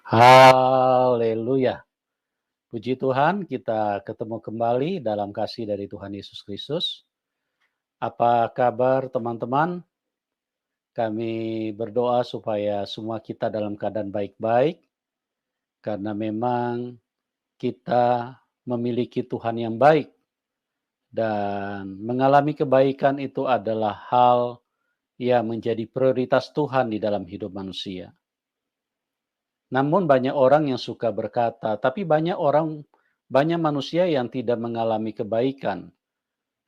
Haleluya. Puji Tuhan, kita ketemu kembali dalam kasih dari Tuhan Yesus Kristus. Apa kabar teman-teman? Kami berdoa supaya semua kita dalam keadaan baik-baik, karena memang kita memiliki Tuhan yang baik, dan mengalami kebaikan itu adalah hal yang menjadi prioritas Tuhan di dalam hidup manusia. Namun banyak orang yang suka berkata, tapi banyak manusia yang tidak mengalami kebaikan.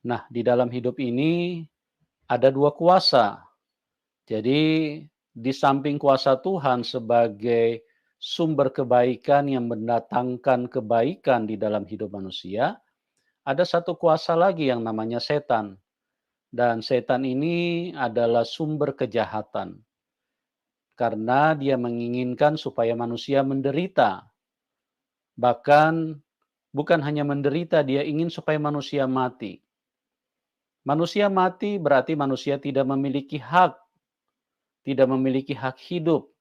Nah, di dalam hidup ini ada dua kuasa. Jadi, di samping kuasa Tuhan sebagai sumber kebaikan yang mendatangkan kebaikan di dalam hidup manusia, ada satu kuasa lagi yang namanya setan. Dan setan ini adalah sumber kejahatan. Karena dia menginginkan supaya manusia menderita. Bahkan bukan hanya menderita, dia ingin supaya manusia mati. Manusia mati berarti manusia tidak memiliki hak hidup.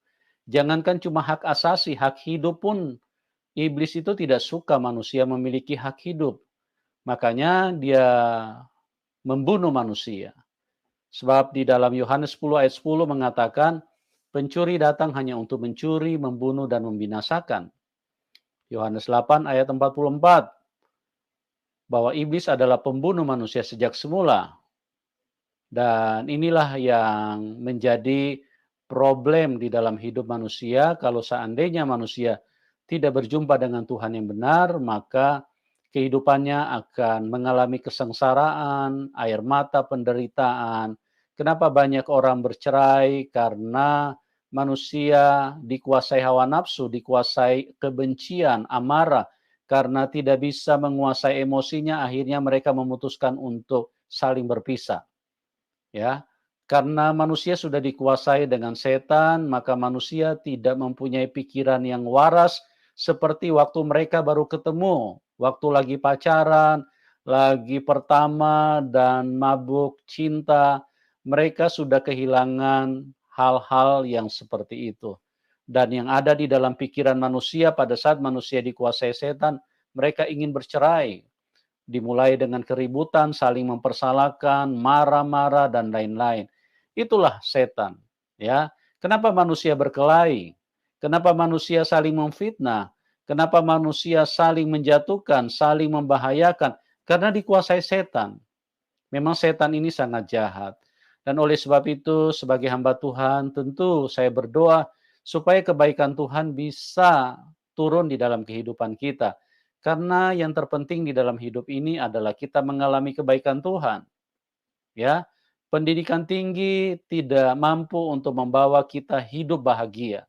Jangankan cuma hak asasi, hak hidup pun iblis itu tidak suka manusia memiliki hak hidup. Makanya dia membunuh manusia. Sebab di dalam Yohanes 10 ayat 10 mengatakan, pencuri datang hanya untuk mencuri, membunuh, dan membinasakan. Yohanes 8 ayat 44, bahwa iblis adalah pembunuh manusia sejak semula. Dan inilah yang menjadi problem di dalam hidup manusia. Kalau seandainya manusia tidak berjumpa dengan Tuhan yang benar, maka kehidupannya akan mengalami kesengsaraan, air mata, penderitaan. Kenapa banyak orang bercerai? Karena manusia dikuasai hawa nafsu, dikuasai kebencian, amarah. Karena tidak bisa menguasai emosinya, akhirnya mereka memutuskan untuk saling berpisah. Ya, karena manusia sudah dikuasai dengan setan, maka manusia tidak mempunyai pikiran yang waras seperti waktu mereka baru ketemu, waktu lagi pacaran, lagi pertama dan mabuk cinta, mereka sudah kehilangan hal-hal yang seperti itu. Dan yang ada di dalam pikiran manusia pada saat manusia dikuasai setan, mereka ingin bercerai, dimulai dengan keributan, saling mempersalahkan, marah-marah, dan lain-lain. Itulah setan. Ya, kenapa manusia berkelahi? Kenapa manusia saling memfitnah? Kenapa manusia saling menjatuhkan, saling membahayakan? Karena dikuasai setan. Memang setan ini sangat jahat. Dan oleh sebab itu, sebagai hamba Tuhan, tentu saya berdoa supaya kebaikan Tuhan bisa turun di dalam kehidupan kita. Karena yang terpenting di dalam hidup ini adalah kita mengalami kebaikan Tuhan. Ya, pendidikan tinggi tidak mampu untuk membawa kita hidup bahagia.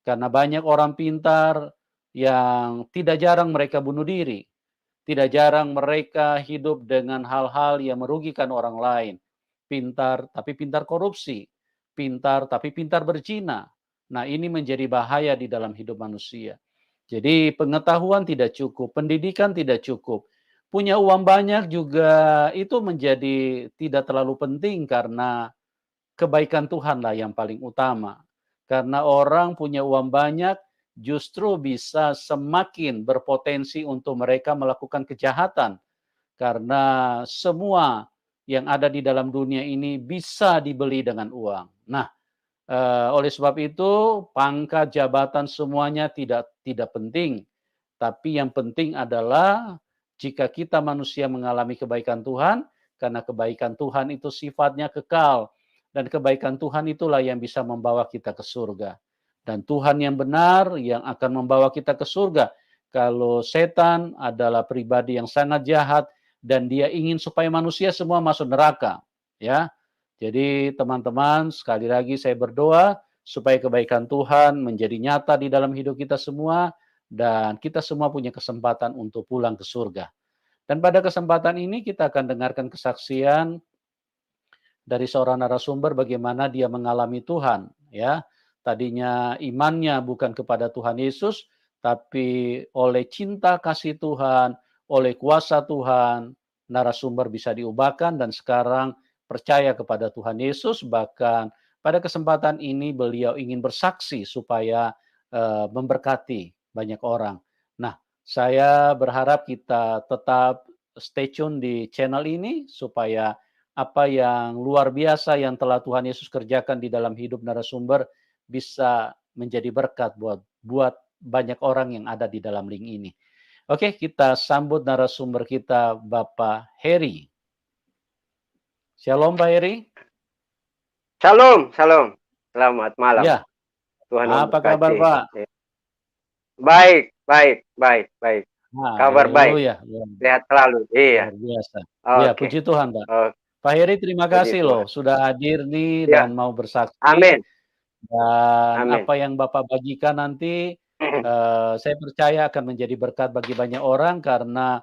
Karena banyak orang pintar yang tidak jarang mereka bunuh diri. Tidak jarang mereka hidup dengan hal-hal yang merugikan orang lain. Pintar tapi pintar korupsi. Pintar tapi pintar berzina. Nah, ini menjadi bahaya di dalam hidup manusia. Jadi pengetahuan tidak cukup, pendidikan tidak cukup. Punya uang banyak juga itu menjadi tidak terlalu penting karena kebaikan Tuhanlah yang paling utama. Karena orang punya uang banyak justru bisa semakin berpotensi untuk mereka melakukan kejahatan. Karena semua yang ada di dalam dunia ini bisa dibeli dengan uang. Nah, oleh sebab itu pangkat, jabatan semuanya tidak penting. Tapi yang penting adalah jika kita manusia mengalami kebaikan Tuhan, karena kebaikan Tuhan itu sifatnya kekal. Dan kebaikan Tuhan itulah yang bisa membawa kita ke surga. Dan Tuhan yang benar yang akan membawa kita ke surga. Kalau setan adalah pribadi yang sangat jahat dan dia ingin supaya manusia semua masuk neraka. Ya, jadi teman-teman, sekali lagi saya berdoa supaya kebaikan Tuhan menjadi nyata di dalam hidup kita semua dan kita semua punya kesempatan untuk pulang ke surga. Dan pada kesempatan ini kita akan dengarkan kesaksian dari seorang narasumber bagaimana dia mengalami Tuhan, ya. Tadinya imannya bukan kepada Tuhan Yesus, tapi oleh cinta kasih Tuhan, oleh kuasa Tuhan, narasumber bisa diubahkan dan sekarang percaya kepada Tuhan Yesus. Bahkan pada kesempatan ini beliau ingin bersaksi supaya memberkati banyak orang. Nah, saya berharap kita tetap stay tune di channel ini supaya apa yang luar biasa yang telah Tuhan Yesus kerjakan di dalam hidup narasumber bisa menjadi berkat buat banyak orang yang ada di dalam link ini. Oke, kita sambut narasumber kita, Bapak Heri. Shalom, Pak Heri. Shalom, shalom. Selamat malam. Ya, Tuhan apa kabar, memberkati. Pak? Baik, baik, baik, baik. Kabar baik. Haleluya. Sehat selalu. Iya. Luar biasa. Ya, Oke. puji Tuhan, Pak. Oke. Pak Heri, terima Puji kasih loh Tuhan. sudah hadir nih Ya. dan mau bersaksi. Amin. Dan Amin. apa yang Bapak bagikan nanti, saya percaya akan menjadi berkat bagi banyak orang karena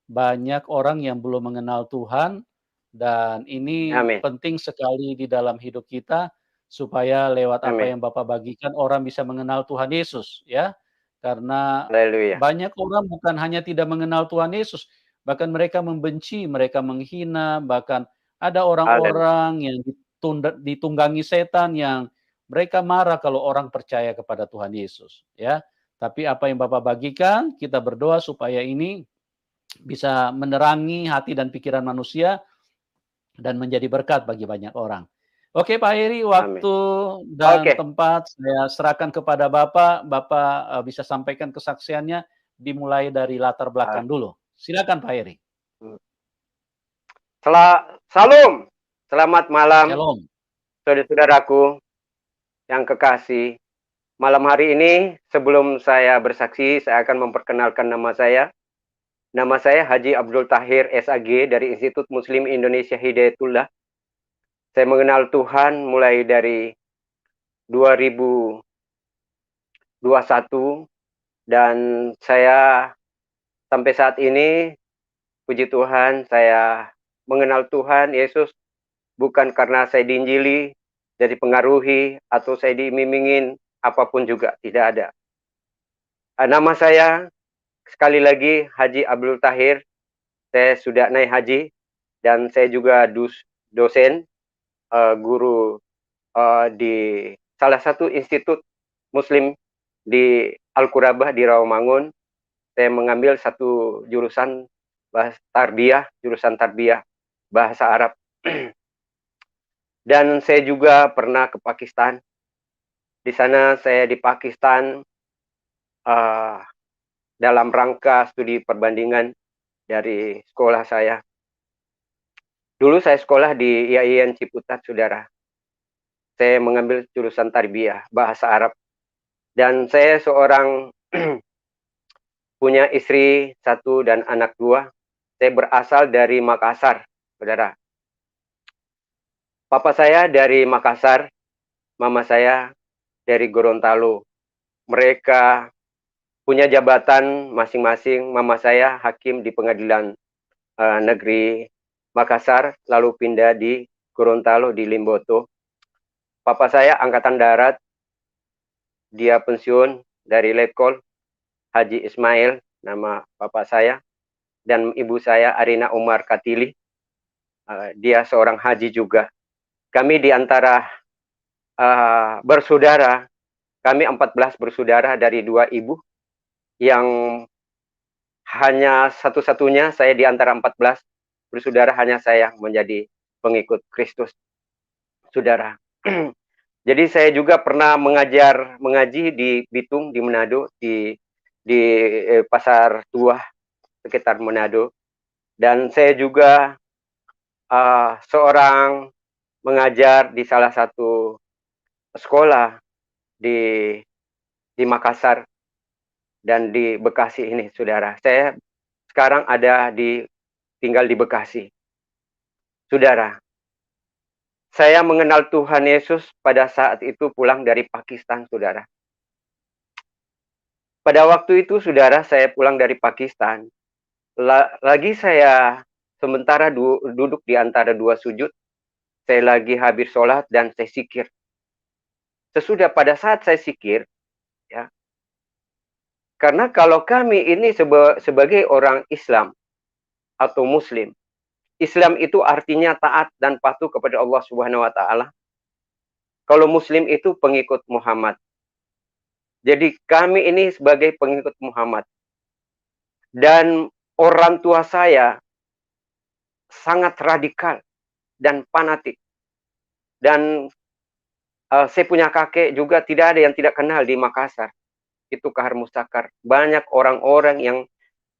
banyak orang yang belum mengenal Tuhan dan ini Amin. penting sekali di dalam hidup kita supaya lewat apa Amin. yang Bapak bagikan orang bisa mengenal Tuhan Yesus ya. Karena Haleluya. banyak orang bukan hanya tidak mengenal Tuhan Yesus, bahkan mereka membenci, mereka menghina, bahkan ada orang-orang yang ditunggangi setan yang mereka marah kalau orang percaya kepada Tuhan Yesus ya. Tapi apa yang Bapak bagikan, kita berdoa supaya ini bisa menerangi hati dan pikiran manusia dan menjadi berkat bagi banyak orang. Oke, Pak Heri, waktu dan tempat saya serahkan kepada Bapak. Bapak bisa sampaikan kesaksiannya dimulai dari latar belakang dulu. Silakan, Pak Heri. Salam. Selamat malam. Shalom. Saudara-saudaraku yang kekasih. Malam hari ini sebelum saya bersaksi, saya akan memperkenalkan nama saya. Nama saya Haji Abdul Tahir SAG dari Institut Muslim Indonesia Hidayatullah. Saya mengenal Tuhan mulai dari 2021 dan saya sampai saat ini, puji Tuhan, saya mengenal Tuhan Yesus bukan karena saya diinjili, jadi pengaruhi, atau saya diiming-imingin, apapun juga, tidak ada. Nama saya, sekali lagi, Haji Abdul Tahir. Saya sudah naik haji, dan saya juga dosen, guru di salah satu institut Muslim di Al-Qurabah di Rawamangun. Saya mengambil satu jurusan jurusan tarbiyah bahasa Arab. Dan saya juga pernah ke Pakistan. Di sana saya di Pakistan dalam rangka studi perbandingan dari sekolah saya. Dulu saya sekolah di IAIN Ciputat, saudara. Saya mengambil jurusan tarbiyah bahasa Arab. Dan saya seorang punya istri 1 dan anak 2. Saya berasal dari Makassar, saudara. Papa saya dari Makassar, mama saya dari Gorontalo. Mereka punya jabatan masing-masing. Mama saya hakim di pengadilan negeri Makassar, lalu pindah di Gorontalo di Limboto. Papa saya angkatan darat, dia pensiun dari Letkol, Haji Ismail, nama papa saya, dan ibu saya Arina Umar Katili, dia seorang haji juga. Kami di antara bersaudara, kami 14 bersaudara dari 2 ibu, yang hanya satu-satunya saya di antara 14 bersaudara, hanya saya menjadi pengikut Kristus, saudara. Jadi saya juga pernah mengaji di Bitung, di Manado, di Pasar Tuah, sekitar Manado. Dan saya juga seorang mengajar di salah satu sekolah di Makassar dan di Bekasi ini, saudara. Saya sekarang tinggal di Bekasi. Saudara, saya mengenal Tuhan Yesus pada saat itu pulang dari Pakistan, saudara. Pada waktu itu, saudara, saya pulang dari Pakistan. Lagi saya sementara duduk di antara 2 sujud. Saya lagi habis sholat dan saya zikir. Sesudah pada saat saya zikir, ya, karena kalau kami ini sebagai orang Islam atau Muslim, Islam itu artinya taat dan patuh kepada Allah Subhanahu wa Ta'ala. Kalau Muslim itu pengikut Muhammad. Jadi kami ini sebagai pengikut Muhammad. Dan orang tua saya sangat radikal dan fanatik. Dan saya punya kakek juga tidak ada yang tidak kenal di Makassar. Itu Kahar Mustakar. Banyak orang-orang yang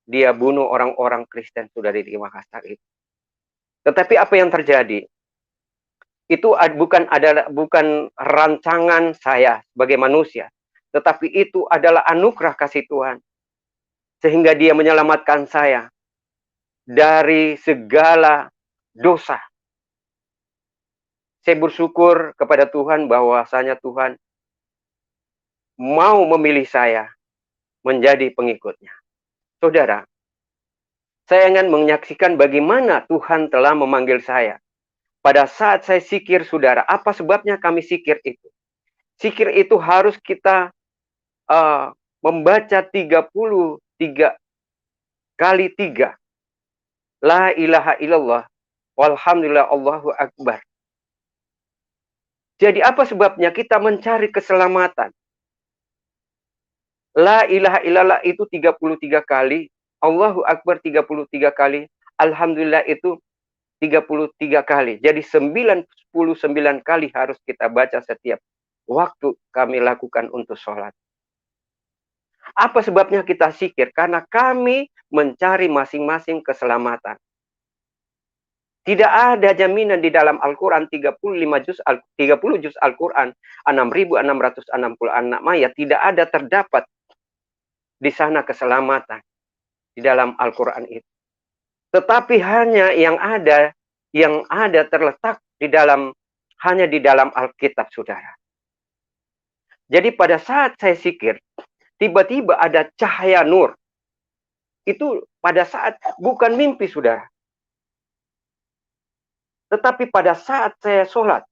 dia bunuh orang-orang Kristen sudah di Makassar itu. Tetapi apa yang terjadi? Itu bukan rancangan saya sebagai manusia, tetapi itu adalah anugerah kasih Tuhan. Sehingga dia menyelamatkan saya dari segala dosa. Saya bersyukur kepada Tuhan bahwasanya Tuhan mau memilih saya menjadi pengikutnya. Saudara, saya ingin menyaksikan bagaimana Tuhan telah memanggil saya. Pada saat saya sikir, saudara, apa sebabnya kami sikir itu? Sikir itu harus kita membaca 33 kali 3. La ilaha illallah, walhamdulillah, Allahu Akbar. Jadi apa sebabnya kita mencari keselamatan? La ilaha illallah itu 33 kali, Allahu Akbar 33 kali, alhamdulillah itu 33 kali. Jadi 99 kali harus kita baca setiap waktu kami lakukan untuk sholat. Apa sebabnya kita zikir? Karena kami mencari masing-masing keselamatan. Tidak ada jaminan di dalam Al-Quran 30 juz Al-Quran 6.666 ayat, tidak ada terdapat di sana keselamatan di dalam Al-Quran itu. Tetapi hanya yang ada terletak hanya di dalam Alkitab, saudara. Jadi pada saat saya zikir, tiba-tiba ada cahaya nur. Itu pada saat bukan mimpi, saudara. Tetapi pada saat saya sholat,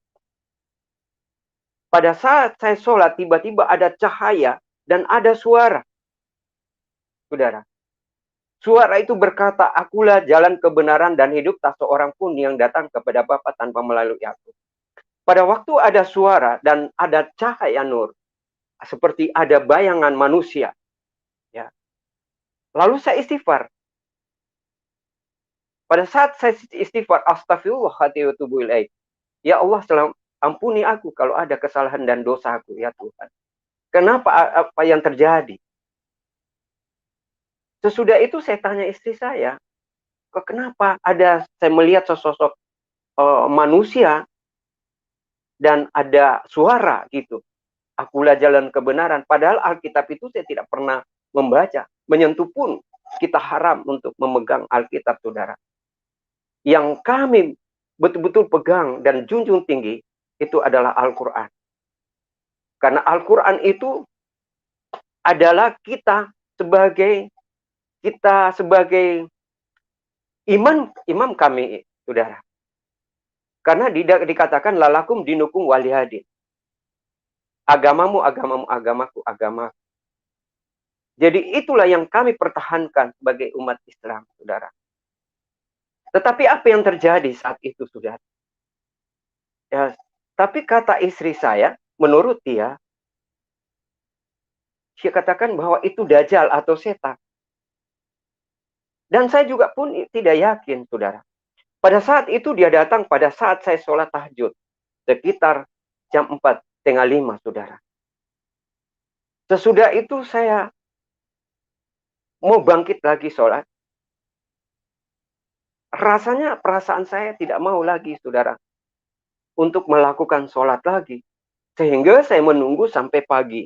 tiba-tiba ada cahaya dan ada suara. Saudara, suara itu berkata, akulah jalan kebenaran dan hidup, tak seorang pun yang datang kepada Bapa tanpa melalui aku. Pada waktu ada suara dan ada cahaya nur, seperti ada bayangan manusia. Ya. Lalu saya istighfar. Pada saat saya istighfar, astagfirullahaladzim, ya Allah, ampuni aku kalau ada kesalahan dan dosa aku, ya Tuhan. Kenapa, apa yang terjadi? Sesudah itu saya tanya istri saya, kenapa saya melihat sosok manusia dan ada suara gitu. Akulah jalan kebenaran. Padahal Alkitab itu saya tidak pernah membaca. Menyentuh pun kita haram untuk memegang Alkitab, saudara. Yang kami betul-betul pegang dan junjung tinggi itu adalah Al-Quran. Karena Al-Quran itu adalah kita sebagai imam kami, saudara. Karena dikatakan lalakum dinukum walihadin. Agamamu, agamaku, agamaku. Jadi itulah yang kami pertahankan sebagai umat Islam, saudara. Tetapi apa yang terjadi saat itu, saudara? Ya, tapi kata istri saya, menurut dia katakan bahwa itu dajjal atau setan. Dan saya juga pun tidak yakin, saudara. Pada saat itu dia datang pada saat saya sholat tahajud. Sekitar jam 4:30, saudara. Sesudah itu saya mau bangkit lagi sholat. Rasanya perasaan saya tidak mau lagi, saudara, untuk melakukan sholat lagi. Sehingga saya menunggu sampai pagi.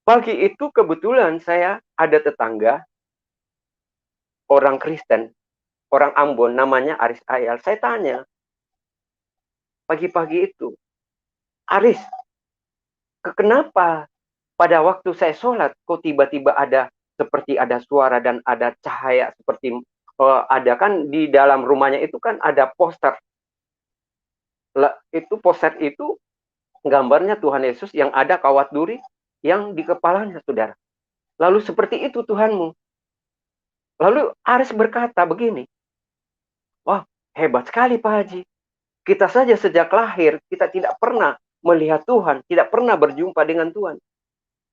Pagi itu kebetulan saya ada tetangga, orang Kristen, orang Ambon, namanya Aris Ayal. Saya tanya, pagi-pagi itu, Aris, kenapa pada waktu saya sholat, kok tiba-tiba seperti ada suara dan ada cahaya, seperti ada kan di dalam rumahnya itu kan ada poster. Poster itu gambarnya Tuhan Yesus yang ada kawat duri yang di kepalanya, saudara. Lalu seperti itu Tuhanmu. Lalu Aris berkata begini, wah, hebat sekali Pak Haji. Kita saja sejak lahir, kita tidak pernah melihat Tuhan, tidak pernah berjumpa dengan Tuhan.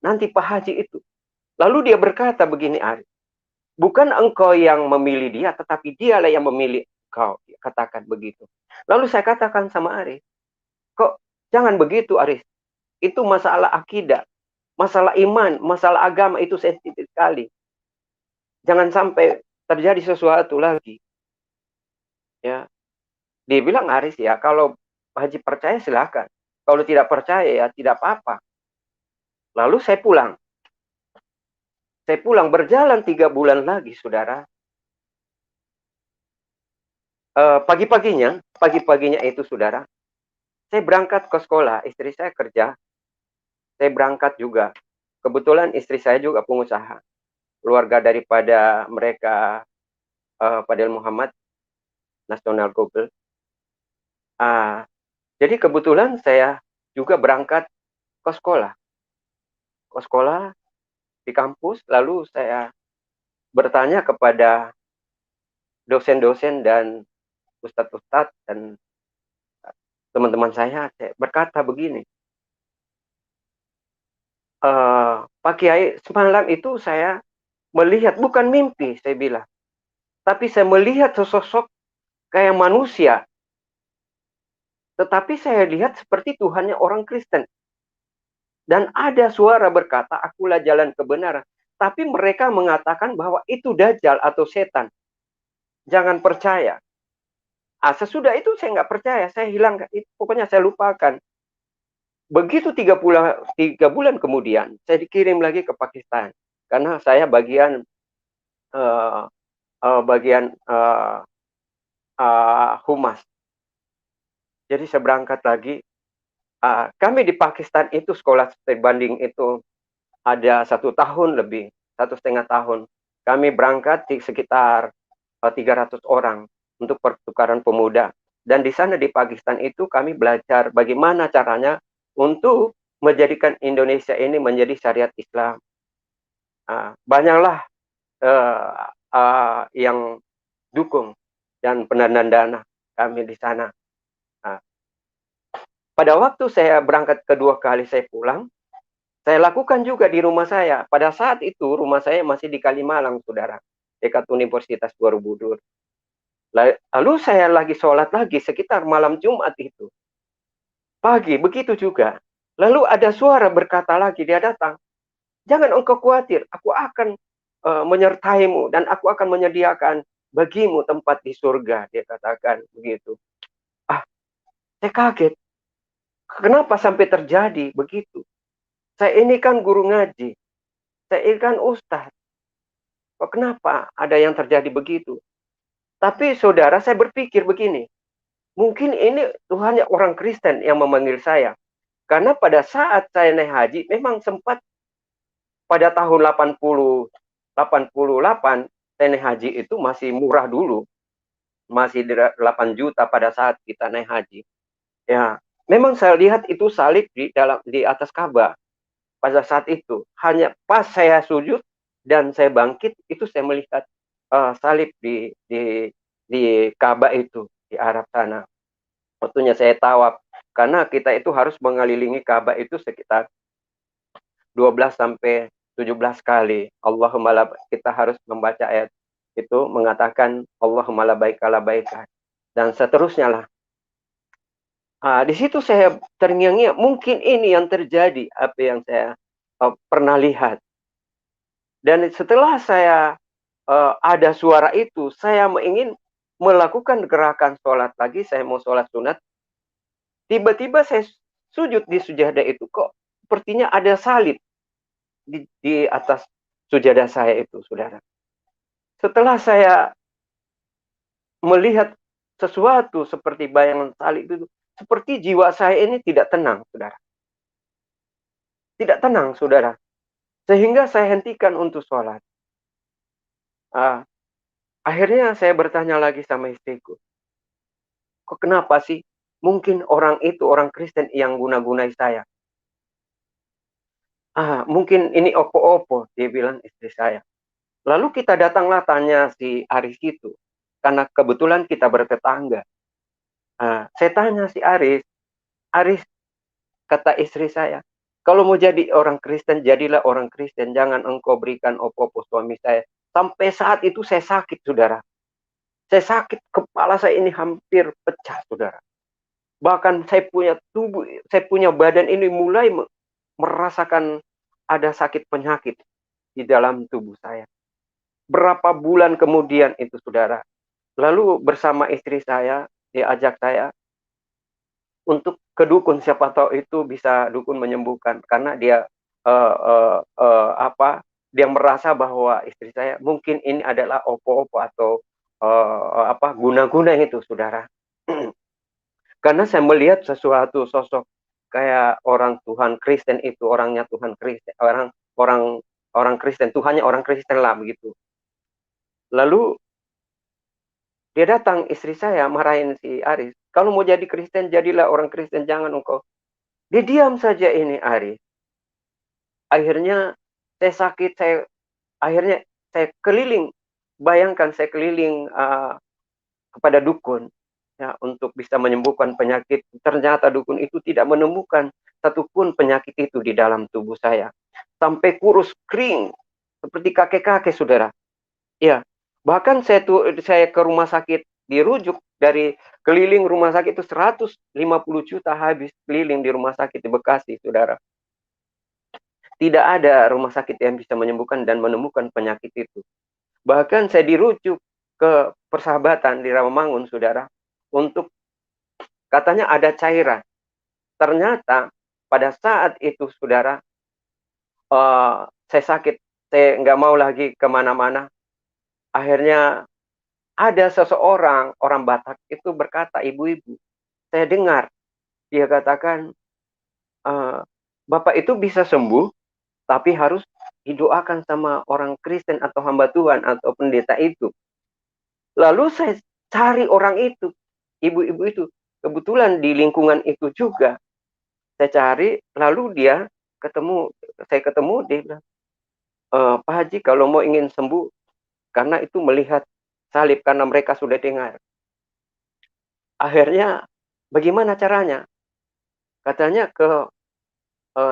nanti Pak Haji itu. Lalu dia berkata begini, Aris, bukan engkau yang memilih dia, tetapi dialah yang memilih engkau. Dia katakan begitu. Lalu saya katakan sama Aris, kok jangan begitu Aris, itu masalah akidah, masalah iman, masalah agama itu sensitif sekali. Jangan sampai terjadi sesuatu lagi. Ya, dia bilang Aris ya, kalau Haji percaya silakan. Kalau tidak percaya ya tidak apa-apa. Lalu saya pulang. Saya pulang berjalan 3 bulan lagi, saudara. Pagi-paginya itu, saudara, saya berangkat ke sekolah. Istri saya kerja, saya berangkat juga. Kebetulan istri saya juga pengusaha. Keluarga daripada mereka, Fadil Muhammad, National Google. Jadi kebetulan saya juga berangkat ke sekolah. Ke sekolah di kampus, lalu saya bertanya kepada dosen-dosen dan ustadz-ustadz dan teman-teman saya berkata begini, Pak Kiai, semalam itu saya melihat, bukan mimpi, saya bilang, tapi saya melihat sesosok kayak manusia, tetapi saya lihat seperti Tuhannya orang Kristen. Dan ada suara berkata, akulah jalan kebenaran. Tapi mereka mengatakan bahwa itu dajjal atau setan. Jangan percaya. Sesudah itu saya nggak percaya, saya hilang, pokoknya saya lupakan. Begitu 3 bulan kemudian, saya dikirim lagi ke Pakistan. Karena saya bagian humas. Jadi saya berangkat lagi. Kami di Pakistan itu sekolah studi banding itu ada 1 tahun lebih, 1,5 tahun. Kami berangkat di sekitar 300 orang untuk pertukaran pemuda. Dan di sana di Pakistan itu kami belajar bagaimana caranya untuk menjadikan Indonesia ini menjadi syariat Islam. Banyaklah yang dukung dan pendanaan dana kami di sana. Pada waktu saya berangkat kedua kali saya pulang, saya lakukan juga di rumah saya. Pada saat itu rumah saya masih di Kalimalang, saudara, dekat Universitas Borobudur. Lalu saya lagi sholat lagi sekitar malam Jumat itu. Pagi, begitu juga. Lalu ada suara berkata lagi, dia datang. Jangan engkau khawatir, aku akan menyertaimu dan aku akan menyediakan bagimu tempat di surga. Dia katakan begitu. Saya kaget. Kenapa sampai terjadi begitu? Saya ini kan guru ngaji. Saya ini kan ustaz. Kok kenapa ada yang terjadi begitu? Tapi saudara, saya berpikir begini. Mungkin ini Tuhannya orang Kristen yang memanggil saya. Karena pada saat saya naik haji, memang sempat pada tahun 88, saya naik haji itu masih murah dulu. Masih 8 juta pada saat kita naik haji. Ya, memang saya lihat itu salib di atas Ka'bah. Pada saat itu, hanya pas saya sujud dan saya bangkit, itu saya melihat salib di Ka'bah itu, di Arab sana. Waktunya saya tawaf, karena kita itu harus mengelilingi Ka'bah itu sekitar 12 sampai 17 kali. Allahumma kita harus membaca ayat itu mengatakan Allahumma labbaika labbaika dan seterusnya lah. Di situ saya terngiang-ngiang, mungkin ini yang terjadi apa yang saya pernah lihat. Dan setelah saya ada suara itu, saya ingin melakukan gerakan sholat lagi, saya mau sholat sunat. Tiba-tiba saya sujud di sujadah itu, kok sepertinya ada salib di atas sujadah saya itu, saudara. Setelah saya melihat sesuatu seperti bayangan salib itu, seperti jiwa saya ini tidak tenang, saudara. Tidak tenang, saudara. Sehingga saya hentikan untuk sholat. Akhirnya saya bertanya lagi sama istriku. Kok kenapa sih? Mungkin orang itu, orang Kristen yang guna-gunai saya. Mungkin ini opo-opo, dia bilang istri saya. Lalu kita datanglah tanya si Aris itu. Karena kebetulan kita bertetangga. Saya tanya si Aris, kata istri saya, Kalau mau jadi orang Kristen, jadilah orang Kristen. Jangan engkau berikan opo-opo suami saya. Sampai saat itu saya sakit, saudara. Saya sakit, kepala saya ini hampir pecah, saudara. Bahkan saya punya tubuh, saya punya badan ini mulai merasakan ada sakit penyakit di dalam tubuh saya. Berapa bulan kemudian itu, saudara. Lalu bersama istri saya, dia ajak saya untuk ke dukun, siapa tahu itu bisa dukun menyembuhkan, karena dia dia merasa bahwa istri saya mungkin ini adalah opo-opo atau guna-guna itu, saudara. Karena saya melihat sesuatu sosok kayak orang Tuhan Kristen itu, orangnya Tuhan Kristen, orang orang Kristen, Tuhannya orang Kristen lah begitu. Lalu dia datang, istri saya marahin si Aris, kalau mau jadi Kristen, jadilah orang Kristen, jangan engkau. Dia diam saja ini Aris. Akhirnya saya sakit, akhirnya saya keliling, bayangkan saya keliling kepada dukun ya untuk bisa menyembuhkan penyakit. Ternyata dukun itu tidak menemukan satupun penyakit itu di dalam tubuh saya. Sampai kurus kering seperti kakek-kakek, saudara. Ya, bahkan saya ke rumah sakit dirujuk, dari keliling rumah sakit itu 150 juta habis keliling di rumah sakit di Bekasi, saudara. Tidak ada rumah sakit yang bisa menyembuhkan dan menemukan penyakit itu. Bahkan saya dirujuk ke Persahabatan di Rawamangun, saudara, untuk katanya ada cairan. Ternyata pada saat itu, saudara, saya sakit, saya nggak mau lagi kemana-mana. Akhirnya ada seseorang, orang Batak itu berkata, ibu-ibu, saya dengar dia katakan, Bapak itu bisa sembuh, tapi harus didoakan sama orang Kristen atau hamba Tuhan atau pendeta itu. Lalu saya cari orang itu, ibu-ibu itu. Kebetulan di lingkungan itu juga. Saya cari, lalu saya ketemu, dia bilang, Pak Haji, kalau mau ingin sembuh, karena itu melihat salib, karena mereka sudah dengar. Akhirnya, bagaimana caranya? Katanya ke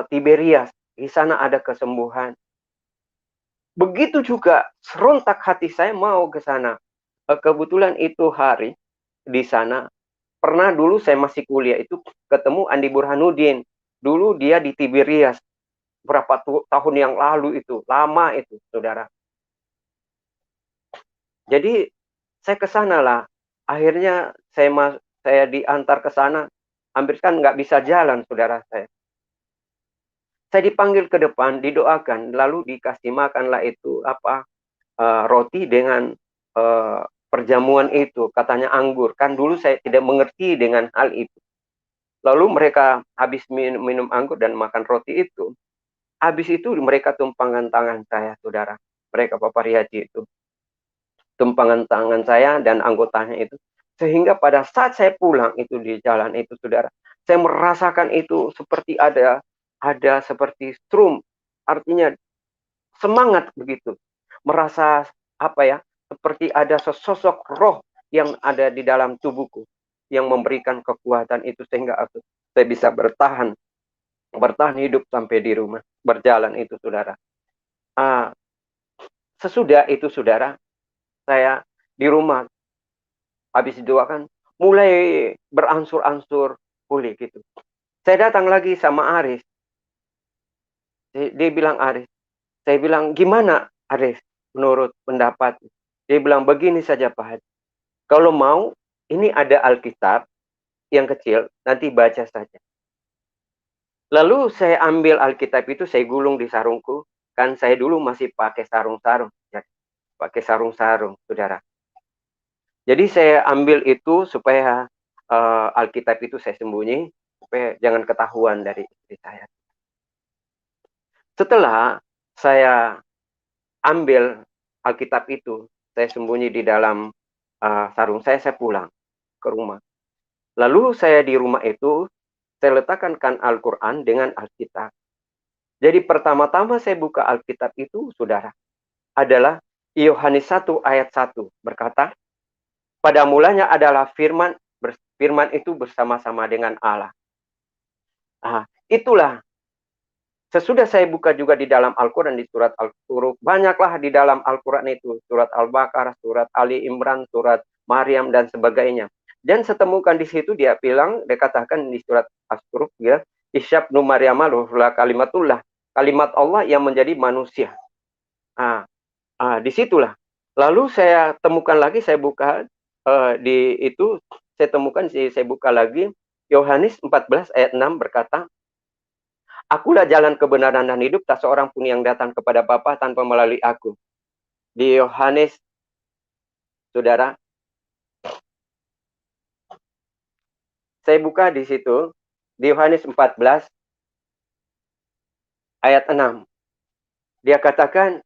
Tiberias, di sana ada kesembuhan. Begitu juga serontak hati saya mau ke sana. Kebetulan itu hari di sana, pernah dulu saya masih kuliah itu ketemu Andi Burhanuddin. Dulu dia di Tiberias berapa tahun yang lalu itu, lama itu, saudara. Jadi saya ke sana lah. Akhirnya saya diantar ke sana, hampir kan nggak bisa jalan, saudara saya. Saya dipanggil ke depan, didoakan, lalu dikasih makanlah itu roti dengan perjamuan itu, katanya anggur. Kan dulu saya tidak mengerti dengan hal itu. Lalu mereka habis minum anggur dan makan roti itu. Habis itu mereka tumpangan tangan saya, saudara. Mereka papariaji itu. Tumpangan tangan saya dan anggotanya itu. Sehingga pada saat saya pulang itu di jalan itu, saudara, saya merasakan itu seperti ada seperti strum, artinya semangat begitu. Merasa seperti ada sesosok roh yang ada di dalam tubuhku yang memberikan kekuatan itu sehingga saya bisa bertahan hidup sampai di rumah, berjalan itu, saudara. Sesudah itu, saudara, saya di rumah habis didoakan mulai beransur-ansur pulih gitu. Saya datang lagi sama Aris. Dia bilang Aris. Saya bilang, gimana Aris menurut pendapat? Dia bilang, begini saja Pak Haji. Kalau mau, ini ada Alkitab yang kecil, nanti baca saja. Lalu saya ambil Alkitab itu, saya gulung di sarungku. Kan saya dulu masih pakai sarung-sarung. Pakai sarung-sarung, saudara. Jadi saya ambil itu supaya Alkitab itu saya sembunyi, supaya jangan ketahuan dari istri saya. Setelah saya ambil Alkitab itu, saya sembunyi di dalam sarung saya pulang ke rumah. Lalu saya di rumah itu, saya letakkan Al-Quran dengan Alkitab. Jadi pertama-tama saya buka Alkitab itu, saudara, adalah Yohanes 1 ayat 1 berkata, pada mulanya adalah firman itu bersama-sama dengan Allah. Itulah sesudah saya buka juga di dalam Al-Quran, di surat Al-Qur'an, banyaklah di dalam Al-Quran itu, surat Al-Baqarah, surat Ali Imran, surat Maryam, dan sebagainya. Dan setemukan di situ dia bilang, dia katakan di surat As-Suruf, ya, Isyabnu Maryamah ruhullah kalimatullah, kalimat Allah yang menjadi manusia. Disitulah. Lalu saya temukan lagi, saya buka di itu, saya temukan, saya buka lagi, Yohanes 14 ayat 6 berkata, Akulah jalan kebenaran dan hidup, tak seorang pun yang datang kepada Bapa tanpa melalui aku. Di Yohanes, saudara, saya buka di situ, di Yohanes 14 ayat 6. Dia katakan,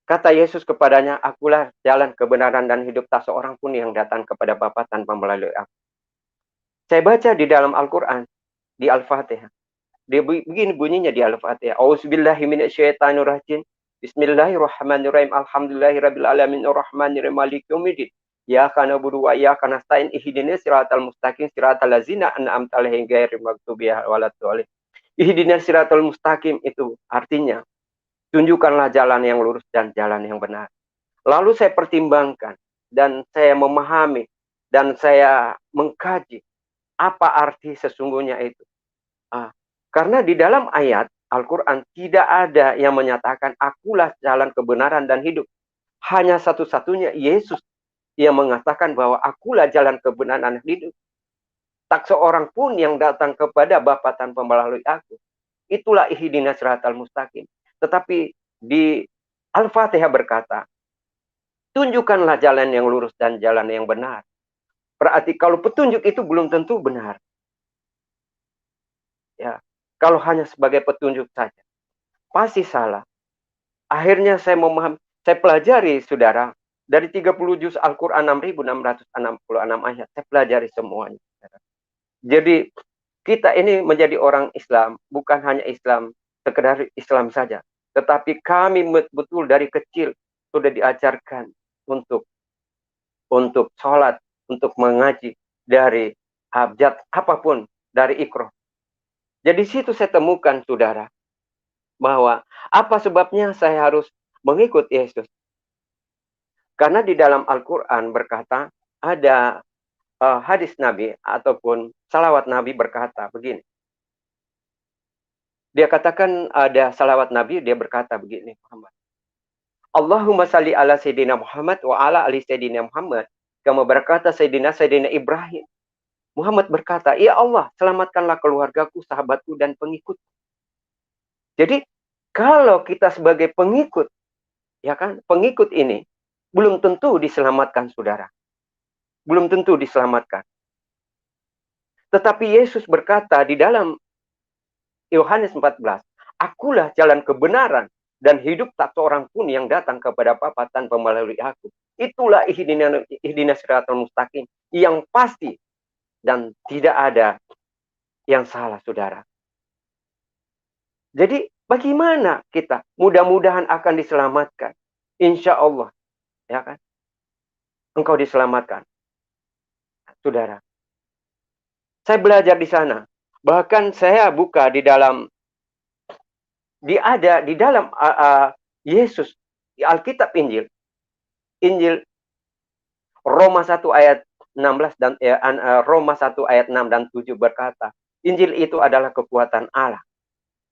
kata Yesus kepadanya, akulah jalan kebenaran dan hidup, tak seorang pun yang datang kepada Bapa tanpa melalui aku. Saya baca di dalam Al-Quran, di Al-Fatihah. Dia begini bunyinya di Al-Fatihah. Auzubillahi minasyaitonirrajim. Bismillahirrahmanirrahim. Alhamdulillahirabbil alamin arrahmanirrahim maliki yaumiddin. Iyyaka na'budu wa iyyaka nasta'in ihdinas siratal mustaqim siratal ladzina an'amta 'alaihim ghairil maghdubi 'alaihim waladdallin. Ihdinas siratal mustaqim itu artinya tunjukkanlah jalan yang lurus dan jalan yang benar. Lalu saya pertimbangkan dan saya memahami dan saya mengkaji apa arti sesungguhnya itu. Karena di dalam ayat Al-Quran tidak ada yang menyatakan akulah jalan kebenaran dan hidup. Hanya satu-satunya Yesus yang mengatakan bahwa akulah jalan kebenaran dan hidup. Tak seorang pun yang datang kepada Bapa tanpa melalui aku. Itulah ihdinas siratal mustaqim. Tetapi di Al-Fatihah berkata, tunjukkanlah jalan yang lurus dan jalan yang benar. Berarti kalau petunjuk itu belum tentu benar. Ya, kalau hanya sebagai petunjuk saja, pasti salah. Akhirnya saya memahami, saya pelajari, saudara, dari 30 juz Al-Quran 6.666 ayat, saya pelajari semuanya. Jadi, kita ini menjadi orang Islam, bukan hanya Islam, sekedar Islam saja. Tetapi kami betul dari kecil sudah diajarkan untuk sholat, untuk mengaji, dari abjad apapun, dari Iqra. Jadi situ saya temukan, saudara, bahwa apa sebabnya saya harus mengikut Yesus. Karena di dalam Al-Quran berkata, ada hadis Nabi ataupun salawat Nabi berkata begini. Dia katakan ada salawat Nabi, dia berkata begini, Muhammad. Allahumma salli ala Sayyidina Muhammad wa ala ali Sayyidina Muhammad. Kama berkata Sayyidina Ibrahim. Muhammad berkata, ya Allah, selamatkanlah keluargaku, sahabatku, dan pengikut. Jadi, kalau kita sebagai pengikut, ya kan, pengikut ini, belum tentu diselamatkan, saudara. Belum tentu diselamatkan. Tetapi Yesus berkata di dalam Yohanes 14, akulah jalan kebenaran dan hidup, tak seorang pun yang datang kepada Bapa tanpa melalui aku. Itulah ihdinas siratal mustaqim yang pasti dan tidak ada yang salah, saudara. Jadi bagaimana kita? Mudah-mudahan akan diselamatkan. Insya Allah. Ya kan? Engkau diselamatkan. Saudara. Saya belajar di sana. Bahkan saya buka di dalam Yesus di Alkitab Injil. Injil Roma 1 ayat 16 dan Roma 1 ayat 6 dan 7 berkata, Injil itu adalah kekuatan Allah.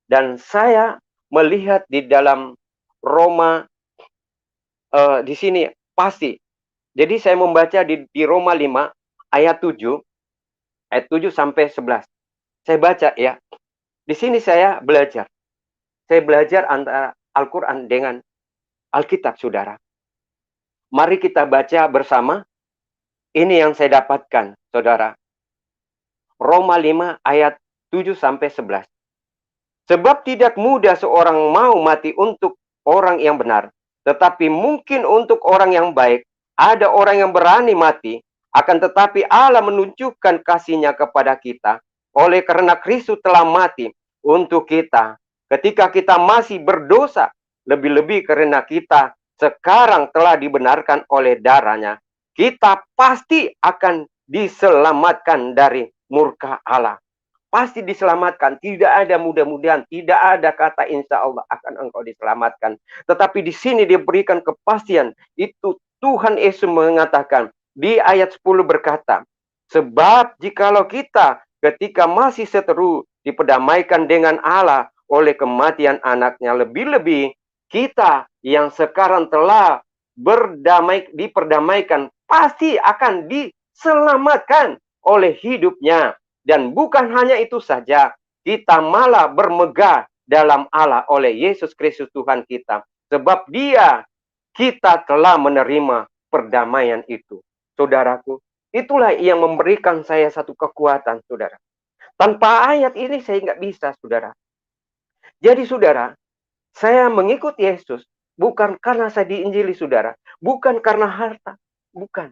Dan saya melihat di dalam Roma di sini pasti. Jadi saya membaca di Roma 5 ayat 7 sampai 11. Saya baca ya. Di sini saya belajar. Saya belajar antara Al-Quran dengan Alkitab, saudara. Mari kita baca bersama. Ini yang saya dapatkan, saudara. Roma 5 ayat 7 sampai 11. Sebab tidak mudah seorang mau mati untuk orang yang benar. Tetapi mungkin untuk orang yang baik. Ada orang yang berani mati. Akan tetapi Allah menunjukkan kasih-Nya kepada kita. Oleh karena Kristus telah mati untuk kita. Ketika kita masih berdosa. Lebih-lebih karena kita sekarang telah dibenarkan oleh darah-Nya. Kita pasti akan diselamatkan dari murka Allah. pasti diselamatkan. Tidak ada mudah-mudahan, tidak ada kata insya Allah akan engkau diselamatkan. Tetapi di sini diberikan kepastian. Itu Tuhan Yesus mengatakan di ayat 10 berkata, sebab jikalau kita ketika masih seteru diperdamaikan dengan Allah oleh kematian anaknya, lebih-lebih kita yang sekarang telah diperdamaikan pasti akan diselamatkan oleh hidupnya. Dan bukan hanya itu saja, kita malah bermegah dalam Allah oleh Yesus Kristus Tuhan kita. Sebab Dia, kita telah menerima perdamaian itu. Saudaraku, itulah yang memberikan saya satu kekuatan, saudara. Tanpa ayat ini saya nggak bisa, saudara. Jadi, saudara, saya mengikut Yesus bukan karena saya diinjili, saudara. Bukan karena harta, bukan.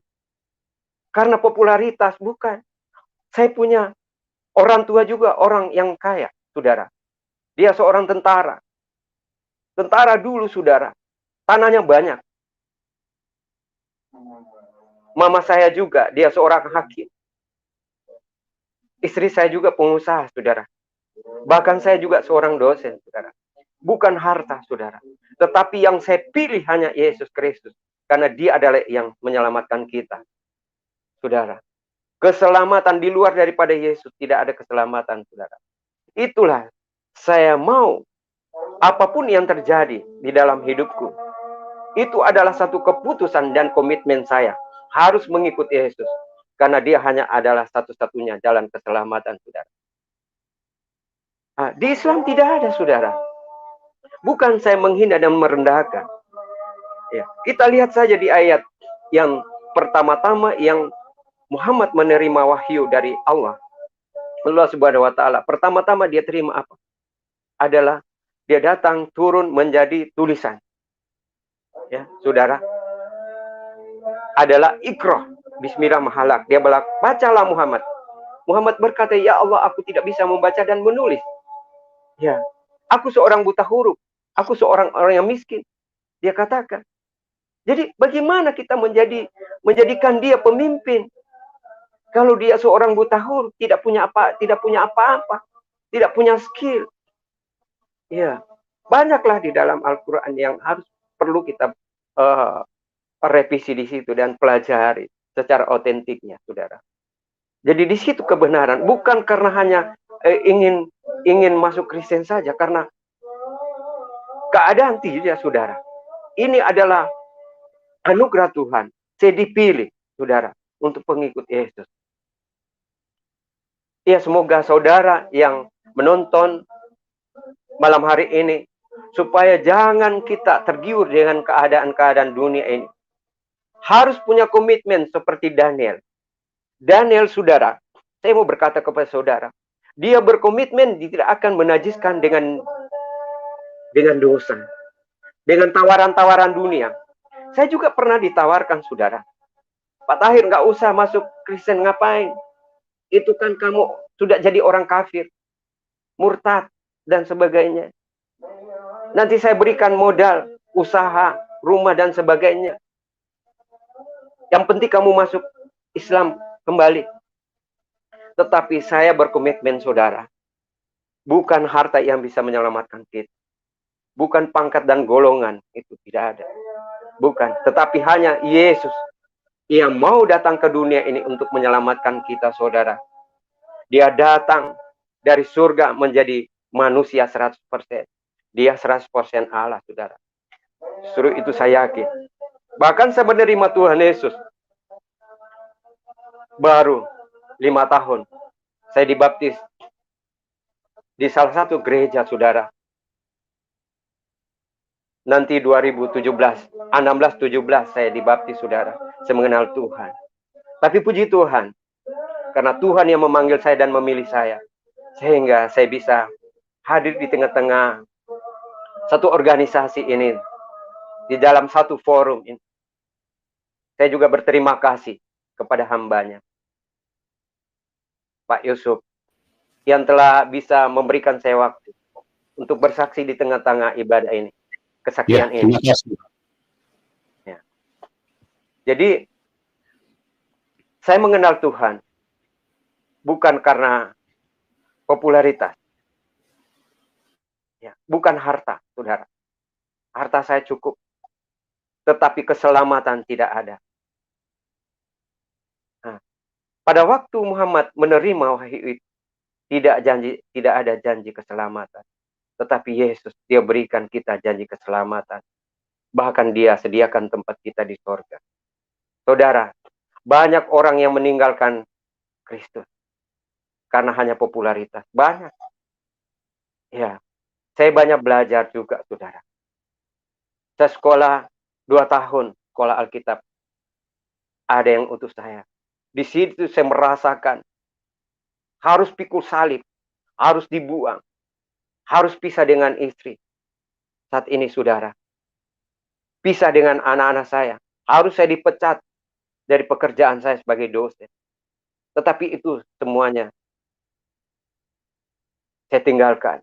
Karena popularitas, bukan. Saya punya orang tua juga orang yang kaya, saudara. Dia seorang tentara. Tentara dulu, saudara. Tanahnya banyak. Mama saya juga, dia seorang hakim. Istri saya juga pengusaha, saudara. Bahkan saya juga seorang dosen, saudara. Bukan harta, saudara. Tetapi yang saya pilih hanya Yesus Kristus. Karena Dia adalah yang menyelamatkan kita. Saudara. Keselamatan di luar daripada Yesus. Tidak ada keselamatan, saudara. Itulah saya mau apapun yang terjadi di dalam hidupku. Itu adalah satu keputusan dan komitmen saya. Harus mengikuti Yesus. Karena Dia hanya adalah satu-satunya jalan keselamatan, saudara. Nah, di Islam tidak ada, saudara. Bukan saya menghina dan merendahkan. Ya, kita lihat saja di ayat yang pertama-tama yang Muhammad menerima wahyu dari Allah. Allah Subhanahu wa taala. Pertama-tama dia terima apa? Adalah dia datang turun menjadi tulisan. Ya, saudara. Adalah Iqra bismillah mahalak. Dia bacalah Muhammad. Muhammad berkata, "Ya Allah, aku tidak bisa membaca dan menulis." Ya, aku seorang buta huruf. Aku seorang orang yang miskin. Dia katakan. Jadi bagaimana kita menjadikan dia pemimpin? Kalau dia seorang buta huruf, tidak punya apa-apa, tidak punya skill. Ya, banyaklah di dalam Al-Quran yang harus perlu kita revisi di situ dan pelajari secara otentiknya, saudara. Jadi di situ kebenaran, bukan karena hanya ingin masuk Kristen saja, karena keadaan tidak, saudara. Ini adalah anugerah Tuhan. Saya dipilih, saudara, untuk pengikut Yesus. Ya, semoga saudara yang menonton malam hari ini, supaya jangan kita tergiur dengan keadaan-keadaan dunia ini. Harus punya komitmen seperti Daniel. Daniel, saudara, saya mau berkata kepada saudara, dia berkomitmen dia tidak akan menajiskan dengan dosa, dengan tawaran-tawaran dunia. Saya juga pernah ditawarkan, saudara. Pak Tahir, nggak usah masuk Kristen, ngapain? Itu kan kamu sudah jadi orang kafir, murtad, dan sebagainya. Nanti saya berikan modal, usaha, rumah, dan sebagainya. Yang penting kamu masuk Islam kembali. Tetapi saya berkomitmen, saudara. Bukan harta yang bisa menyelamatkan kita. Bukan pangkat dan golongan, itu tidak ada. Bukan, tetapi hanya Yesus yang mau datang ke dunia ini untuk menyelamatkan kita, saudara. Dia datang dari surga menjadi manusia 100%. Dia 100% Allah, saudara. Suruh itu saya yakin. Bahkan saya menerima Tuhan Yesus. Baru 5 tahun. Saya dibaptis di salah satu gereja, saudara. Nanti 2017, 16-17 saya dibaptis, saudara. Saya mengenal Tuhan. Tapi puji Tuhan, karena Tuhan yang memanggil saya dan memilih saya, sehingga saya bisa hadir di tengah-tengah satu organisasi ini, di dalam satu forum ini. Saya juga berterima kasih kepada hambanya, Pak Yusuf, yang telah bisa memberikan saya waktu untuk bersaksi di tengah-tengah ibadah ini. Kesaksian ini. Ya. Jadi saya mengenal Tuhan bukan karena popularitas. Ya, bukan harta, saudara. Harta saya cukup, tetapi keselamatan tidak ada. Nah, pada waktu Muhammad menerima wahyu itu, tidak ada janji keselamatan. Tetapi Yesus, dia berikan kita janji keselamatan. Bahkan dia sediakan tempat kita di sorga. Saudara, banyak orang yang meninggalkan Kristus karena hanya popularitas. Banyak. Ya, saya banyak belajar juga, saudara. Saya sekolah 2 tahun, sekolah Alkitab. Ada yang utus saya. Di situ saya merasakan harus pikul salib, harus dibuang, harus pisah dengan istri. Saat ini, saudara, pisah dengan anak-anak saya. Harus saya dipecat dari pekerjaan saya sebagai dosen. Tetapi itu semuanya saya tinggalkan.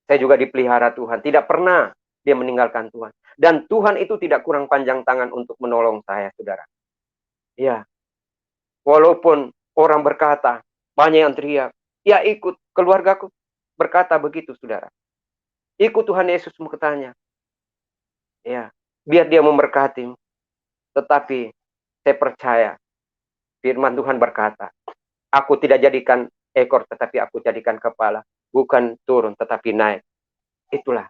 Saya juga dipelihara Tuhan. Tidak pernah dia meninggalkan Tuhan. Dan Tuhan itu tidak kurang panjang tangan untuk menolong saya, saudara. Ya, walaupun orang berkata, banyak yang teriak, ya ikut, keluargaku berkata begitu, saudara. Ikut Tuhan Yesus katanya. Ya, biar dia memberkati. Tetapi saya percaya, firman Tuhan berkata, aku tidak jadikan ekor, tetapi aku jadikan kepala. Bukan turun, tetapi naik. Itulah.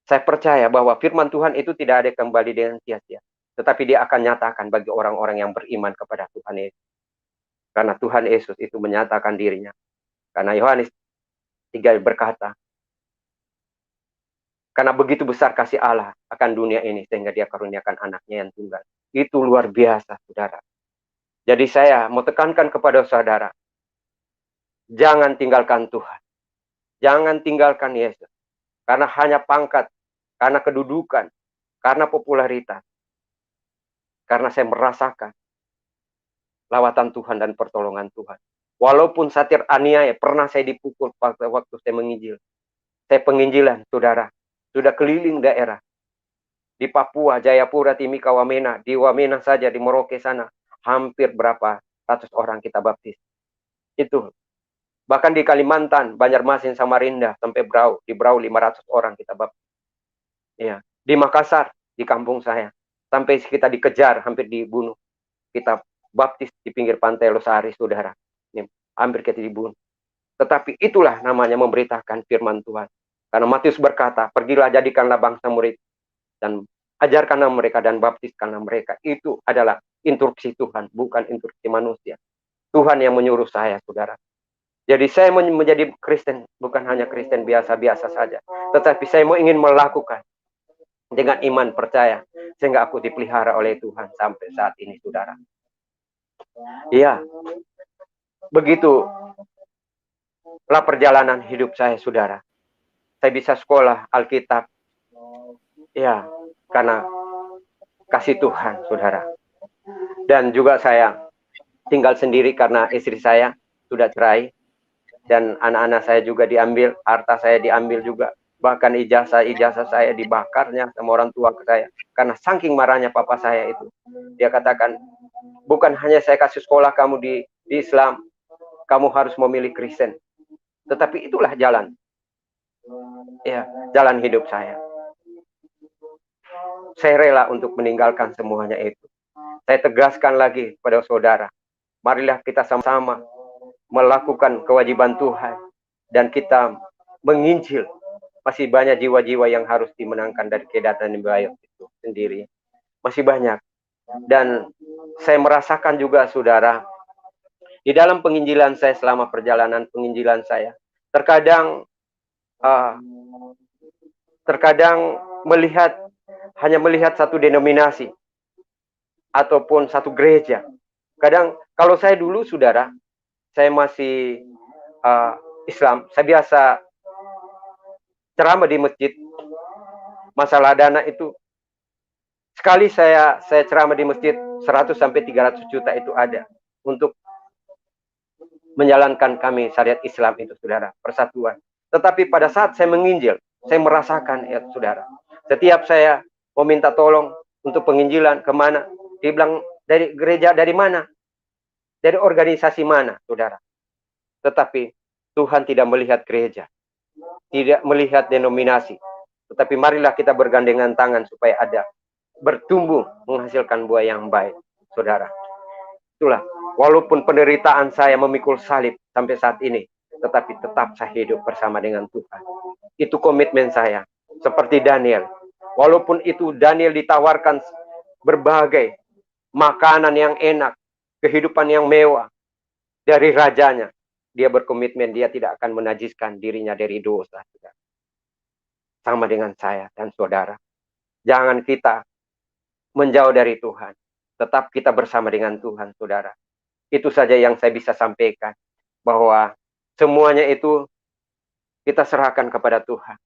Saya percaya bahwa firman Tuhan itu tidak ada kembali dengan sia-sia. Tetapi dia akan nyatakan bagi orang-orang yang beriman kepada Tuhan Yesus. Karena Tuhan Yesus itu menyatakan dirinya. Karena Yohanes 3 berkata, karena begitu besar kasih Allah akan dunia ini, sehingga dia karuniakan anaknya yang tunggal. Itu luar biasa, saudara. Jadi saya mau tekankan kepada saudara, jangan tinggalkan Tuhan. Jangan tinggalkan Yesus. Karena hanya pangkat, karena kedudukan, karena popularitas. Karena saya merasakan lawatan Tuhan dan pertolongan Tuhan. Walaupun satir aniaya, pernah saya dipukul waktu saya menginjil. Saya penginjilan, saudara. Sudah keliling daerah. Di Papua, Jayapura, Timika, Wamena. Di Wamena saja, di Merauke sana. Hampir berapa ratus orang kita baptis. Itu. Bahkan di Kalimantan, Banjarmasin, Samarinda, sampai Brau. Di Brau 500 orang kita baptis. Ya. Di Makassar, di kampung saya. Sampai kita dikejar, hampir dibunuh. Kita baptis di pinggir pantai Losari, saudara. Hampir kita dibunuh. Tetapi itulah namanya memberitakan firman Tuhan. Karena Matius berkata, pergilah jadikanlah bangsa murid. Dan ajarkanlah mereka dan baptiskanlah mereka. Itu adalah instruksi Tuhan, bukan instruksi manusia. Tuhan yang menyuruh saya, saudara. Jadi saya menjadi Kristen, bukan hanya Kristen biasa-biasa saja. Tetapi saya mau ingin melakukan dengan iman percaya. Sehingga aku dipelihara oleh Tuhan sampai saat ini, saudara. Iya. Begitulah perjalanan hidup saya, saudara. Saya bisa sekolah Alkitab. Ya, karena kasih Tuhan, saudara. Dan juga saya tinggal sendiri karena istri saya sudah cerai. Dan anak-anak saya juga diambil, harta saya diambil juga. Bahkan ijazah saya dibakarnya sama orang tua saya. Karena saking marahnya papa saya itu. Dia katakan, bukan hanya saya kasih sekolah kamu di Islam, kamu harus memilih Kristen. Tetapi itulah jalan. Ya, jalan hidup saya. Saya rela untuk meninggalkan semuanya itu. Saya tegaskan lagi pada saudara. Marilah kita sama-sama melakukan kewajiban Tuhan. Dan kita menginjil. Masih banyak jiwa-jiwa yang harus dimenangkan dari kedatangan Bapak itu sendiri. Masih banyak. Dan saya merasakan juga, saudara, di dalam penginjilan saya selama perjalanan penginjilan saya, terkadang hanya melihat satu denominasi ataupun satu gereja. Kadang kalau saya dulu, saudara, saya masih Islam, saya biasa ceramah di masjid. Masalah dana itu, sekali saya ceramah di masjid 100 sampai 300 juta itu ada untuk menjalankan kami syariat Islam itu, saudara, persatuan. Tetapi pada saat saya menginjil, saya merasakan, ya saudara, setiap saya meminta tolong untuk penginjilan kemana, dia bilang, dari gereja dari mana, dari organisasi mana, saudara. Tetapi Tuhan tidak melihat gereja, tidak melihat denominasi. Tetapi marilah kita bergandengan tangan supaya ada bertumbuh menghasilkan buah yang baik, saudara. Itulah, walaupun penderitaan saya memikul salib sampai saat ini, tetapi tetap saya hidup bersama dengan Tuhan. Itu komitmen saya. Seperti Daniel. Walaupun itu Daniel ditawarkan berbagai makanan yang enak, kehidupan yang mewah dari rajanya, dia berkomitmen dia tidak akan menajiskan dirinya dari dosa. Sama dengan saya dan saudara. Jangan kita menjauh dari Tuhan. Tetap kita bersama dengan Tuhan, saudara. Itu saja yang saya bisa sampaikan. Bahwa semuanya itu kita serahkan kepada Tuhan.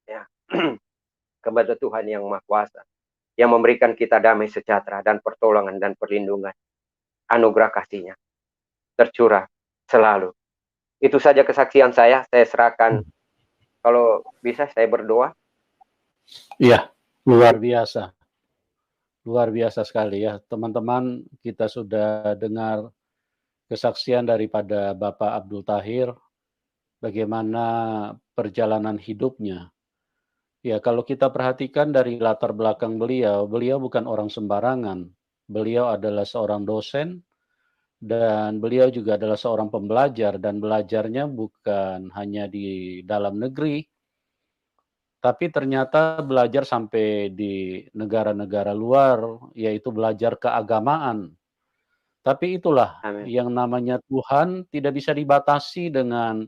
Ya. Kepada Tuhan yang Maha Kuasa. Yang memberikan kita damai sejahtera dan pertolongan dan perlindungan. Anugerah kasih-Nya tercurah selalu. Itu saja kesaksian saya. Saya serahkan. Kalau bisa saya berdoa. Iya, luar biasa. Luar biasa sekali ya. Teman-teman, kita sudah dengar kesaksian daripada Bapak Abdul Tahir, bagaimana perjalanan hidupnya. Ya, kalau kita perhatikan dari latar belakang beliau, beliau bukan orang sembarangan. Beliau adalah seorang dosen, dan beliau juga adalah seorang pembelajar, dan belajarnya bukan hanya di dalam negeri, tapi ternyata belajar sampai di negara-negara luar, yaitu belajar keagamaan. Tapi itulah, Amin. yang namanya Tuhan tidak bisa dibatasi dengan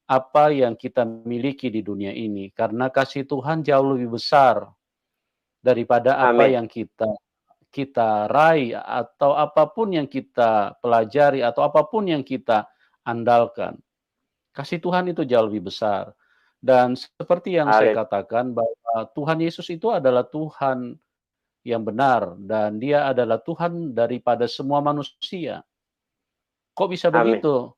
apa yang kita miliki di dunia ini. Karena kasih Tuhan jauh lebih besar daripada apa Amin. yang kita raih, atau apapun yang kita pelajari, atau apapun yang kita andalkan. Kasih Tuhan itu jauh lebih besar. Dan seperti yang saya katakan, bahwa Tuhan Yesus itu adalah Tuhan yang benar, dan Dia adalah Tuhan daripada semua manusia. Kok bisa Amin. begitu?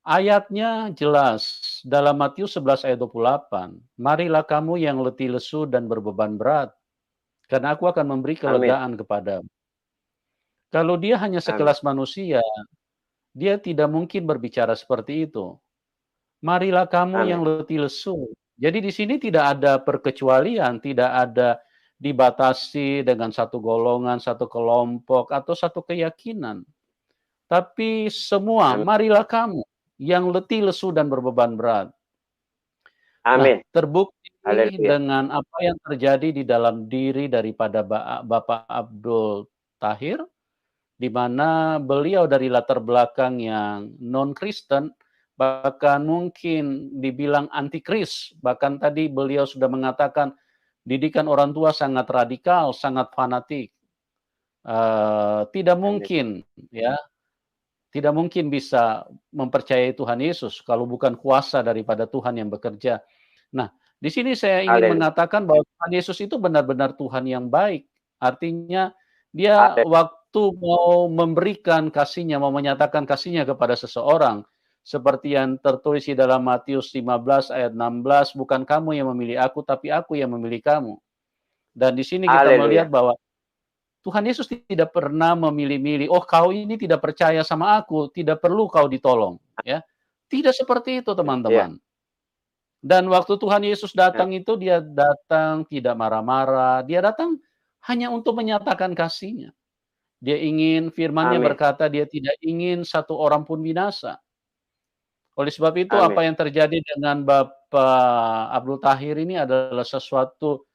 Ayatnya jelas dalam Matius 11 ayat 28. Marilah kamu yang letih lesu dan berbeban berat, karena aku akan memberi kelegaan kepadamu. Kalau dia hanya sekelas manusia, dia tidak mungkin berbicara seperti itu. Marilah kamu yang letih lesu. Jadi di sini tidak ada perkecualian, tidak ada dibatasi dengan satu golongan, satu kelompok, atau satu keyakinan. Tapi semua, marilah kamu yang letih lesu dan berbeban berat. Nah, terbukti dengan apa yang terjadi di dalam diri daripada Bapak Abdul Tahir, di mana beliau dari latar belakang yang non-Kristen, bahkan mungkin dibilang antikris, bahkan tadi beliau sudah mengatakan didikan orang tua sangat radikal, sangat fanatik. Tidak mungkin, ya, tidak mungkin bisa mempercayai Tuhan Yesus kalau bukan kuasa daripada Tuhan yang bekerja. Nah, di sini saya ingin mengatakan bahwa Tuhan Yesus itu benar-benar Tuhan yang baik. Artinya dia waktu mau memberikan kasih-Nya, mau menyatakan kasih-Nya kepada seseorang, seperti yang tertulis di dalam Matius 15 ayat 16, bukan kamu yang memilih aku, tapi aku yang memilih kamu. Dan di sini kita melihat bahwa Tuhan Yesus tidak pernah memilih-milih, oh kau ini tidak percaya sama aku, tidak perlu kau ditolong. Ya, tidak seperti itu teman-teman. Dan waktu Tuhan Yesus datang itu, dia datang tidak marah-marah, dia datang hanya untuk menyatakan kasih-Nya. Dia ingin, firman-Nya berkata, dia tidak ingin satu orang pun binasa. Oleh sebab itu, apa yang terjadi dengan Bapak Abdul Tahir ini adalah sesuatu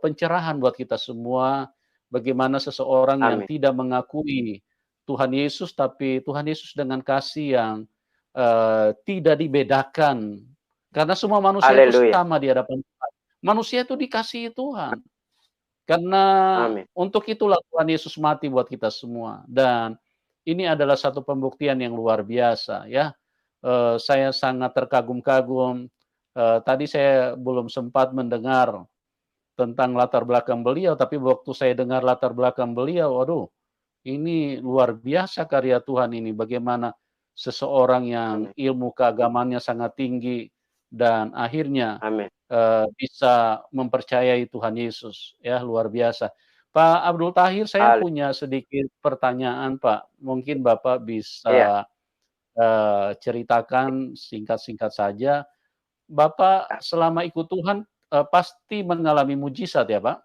pencerahan buat kita semua, bagaimana seseorang yang tidak mengakui Tuhan Yesus, tapi Tuhan Yesus dengan kasih yang tidak dibedakan. Karena semua manusia itu sama di hadapan Tuhan. Manusia itu dikasihi Tuhan. Karena untuk itulah Tuhan Yesus mati buat kita semua. Dan ini adalah satu pembuktian yang luar biasa, ya. Saya sangat terkagum-kagum. Tadi saya belum sempat mendengar tentang latar belakang beliau, tapi waktu saya dengar latar belakang beliau, waduh, ini luar biasa karya Tuhan ini. Bagaimana seseorang yang ilmu keagamannya sangat tinggi dan akhirnya bisa mempercayai Tuhan Yesus, ya, luar biasa. Pak Abdul Tahir, saya punya sedikit pertanyaan, Pak. Mungkin Bapak bisa ceritakan singkat-singkat saja. Bapak selama ikut Tuhan, pasti mengalami mujizat ya, Pak?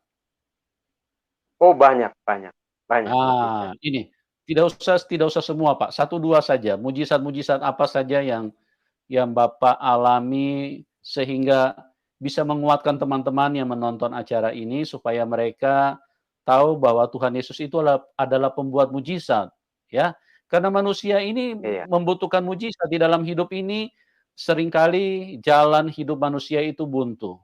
Oh, banyak banyak banyak mujizat. Ini, tidak usah semua, Pak, 1, 2 saja, mujizat-mujizat apa saja yang Bapak alami sehingga bisa menguatkan teman-teman yang menonton acara ini supaya mereka tahu bahwa Tuhan Yesus itu adalah pembuat mujizat, ya. Karena manusia ini Iya membutuhkan mujizat di dalam hidup ini, seringkali jalan hidup manusia itu buntu.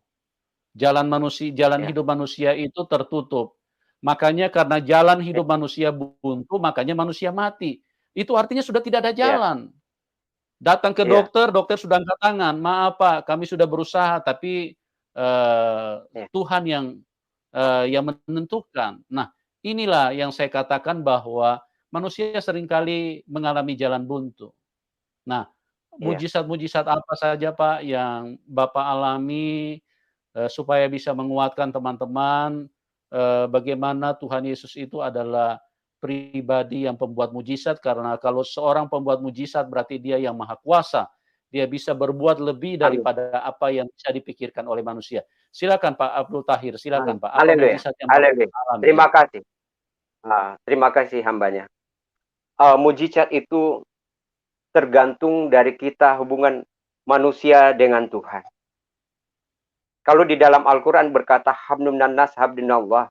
Jalan iya hidup manusia itu tertutup. Makanya karena jalan iya hidup manusia buntu, makanya manusia mati. Itu artinya sudah tidak ada iya jalan. Datang ke iya dokter, dokter sudah angkat tangan, "Maaf Pak, kami sudah berusaha, tapi, iya Tuhan yang menentukan." Nah, inilah yang saya katakan bahwa manusia seringkali mengalami jalan buntu. Nah, iya. mujizat-mujizat apa saja Pak yang Bapak alami, supaya bisa menguatkan teman-teman, bagaimana Tuhan Yesus itu adalah pribadi yang pembuat mujizat, karena kalau seorang pembuat mujizat berarti dia yang maha kuasa. Dia bisa berbuat lebih Amin daripada apa yang bisa dipikirkan oleh manusia. Silakan Pak Abdul Tahir, amin. silakan Pak, apa Haleluya mujizat yang Bapak haleluya. alami? Terima kasih, terima kasih hambanya. Mujizat itu tergantung dari kita hubungan manusia dengan Tuhan. Kalau di dalam Al-Quran berkata, "Habdun nas habdunallah."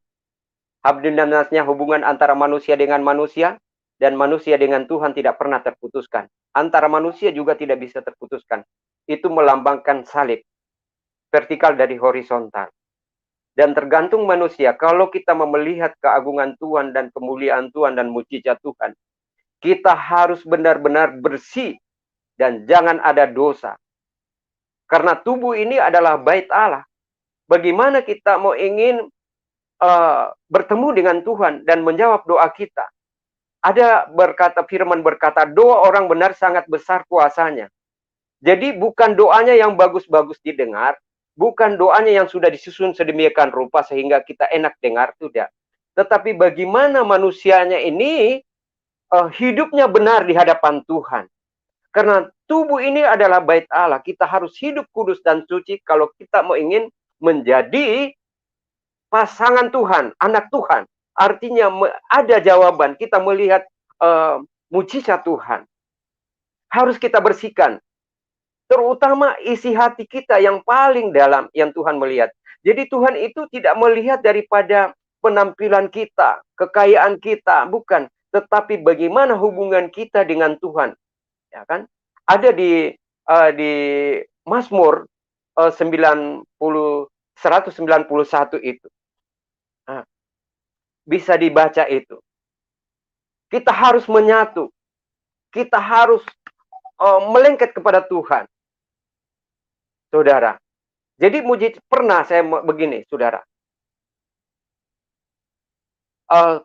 Habdun nasnya hubungan antara manusia dengan manusia, dan manusia dengan Tuhan tidak pernah terputuskan. Antara manusia juga tidak bisa terputuskan. Itu melambangkan salib, vertikal dari horizontal. Dan tergantung manusia, kalau kita mau melihat keagungan Tuhan dan kemuliaan Tuhan dan mujizat Tuhan, kita harus benar-benar bersih dan jangan ada dosa. Karena tubuh ini adalah bait Allah. Bagaimana kita mau ingin bertemu dengan Tuhan dan menjawab doa kita? Ada firman berkata, doa orang benar sangat besar kuasanya. Jadi bukan doanya yang bagus-bagus didengar, bukan doanya yang sudah disusun sedemikian rupa sehingga kita enak dengar, tidak. Tetapi bagaimana manusianya ini hidupnya benar di hadapan Tuhan. Karena tubuh ini adalah bait Allah. Kita harus hidup kudus dan suci kalau kita mau ingin menjadi pasangan Tuhan, anak Tuhan. Artinya ada jawaban. Kita melihat mujizat Tuhan. Harus kita bersihkan. Terutama isi hati kita yang paling dalam yang Tuhan melihat. Jadi Tuhan itu tidak melihat daripada penampilan kita, kekayaan kita, bukan. Tetapi bagaimana hubungan kita dengan Tuhan. Ya kan? Ada di Mazmur 191 itu. Nah, bisa dibaca itu. Kita harus menyatu. Kita harus melengket kepada Tuhan. Saudara. Jadi pernah saya begini, saudara.